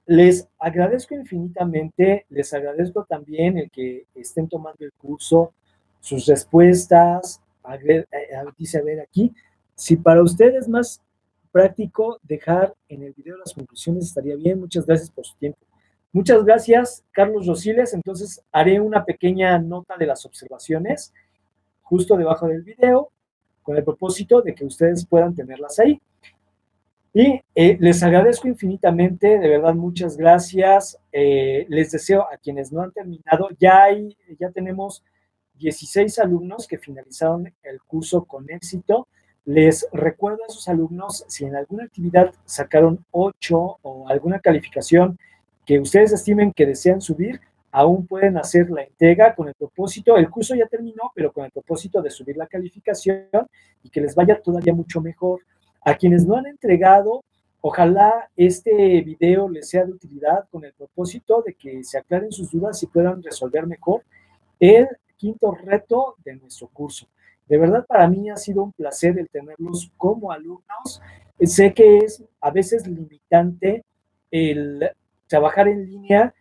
Les agradezco infinitamente, les agradezco también el que estén tomando el curso, sus respuestas, dice a ver aquí, si para ustedes es más práctico dejar en el video las conclusiones estaría bien, muchas gracias por su tiempo. Muchas gracias, Carlos Rosiles, entonces haré una pequeña nota de las observaciones justo debajo del video, con el propósito de que ustedes puedan tenerlas ahí. Y les agradezco infinitamente, de verdad, muchas gracias. Les deseo a quienes no han terminado, ya tenemos 16 alumnos que finalizaron el curso con éxito. Les recuerdo a esos alumnos, si en alguna actividad sacaron 8 o alguna calificación que ustedes estimen que desean subir, aún pueden hacer la entrega con el propósito, el curso ya terminó, pero con el propósito de subir la calificación y que les vaya todavía mucho mejor. A quienes no han entregado, ojalá este video les sea de utilidad con el propósito de que se aclaren sus dudas y puedan resolver mejor el quinto reto de nuestro curso. De verdad, para mí ha sido un placer el tenerlos como alumnos. Sé que es a veces limitante el trabajar en línea,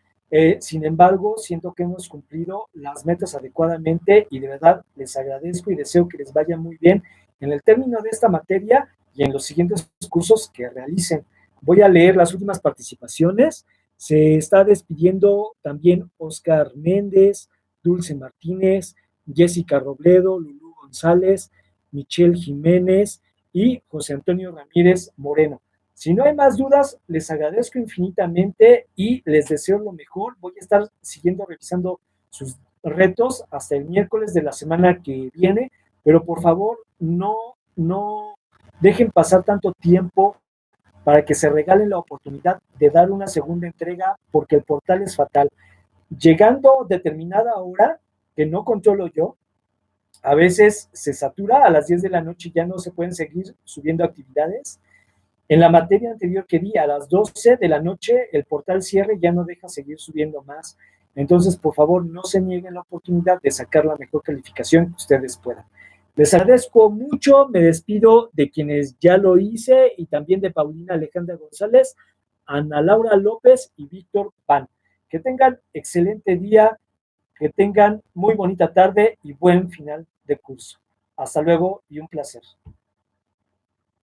sin embargo, siento que hemos cumplido las metas adecuadamente y de verdad les agradezco y deseo que les vaya muy bien en el término de esta materia y en los siguientes cursos que realicen. Voy a leer las últimas participaciones. Se está despidiendo también Oscar Méndez, Dulce Martínez, Jessica Robledo, Lulú González, Michelle Jiménez y José Antonio Ramírez Moreno. Si no hay más dudas, les agradezco infinitamente y les deseo lo mejor. Voy a estar siguiendo revisando sus retos hasta el miércoles de la semana que viene, pero por favor no dejen pasar tanto tiempo para que se regalen la oportunidad de dar una segunda entrega, porque el portal es fatal. Llegando determinada hora, que no controlo yo, a veces se satura, a las 10 de la noche ya no se pueden seguir subiendo actividades. En la materia anterior que di, a las 12 de la noche, el portal cierre y ya no deja seguir subiendo más. Entonces, por favor, no se nieguen la oportunidad de sacar la mejor calificación que ustedes puedan. Les agradezco mucho, me despido de quienes ya lo hice y también de Paulina Alejandra González, Ana Laura López y Víctor Pan. Que tengan excelente día, que tengan muy bonita tarde y buen final de curso. Hasta luego y un placer.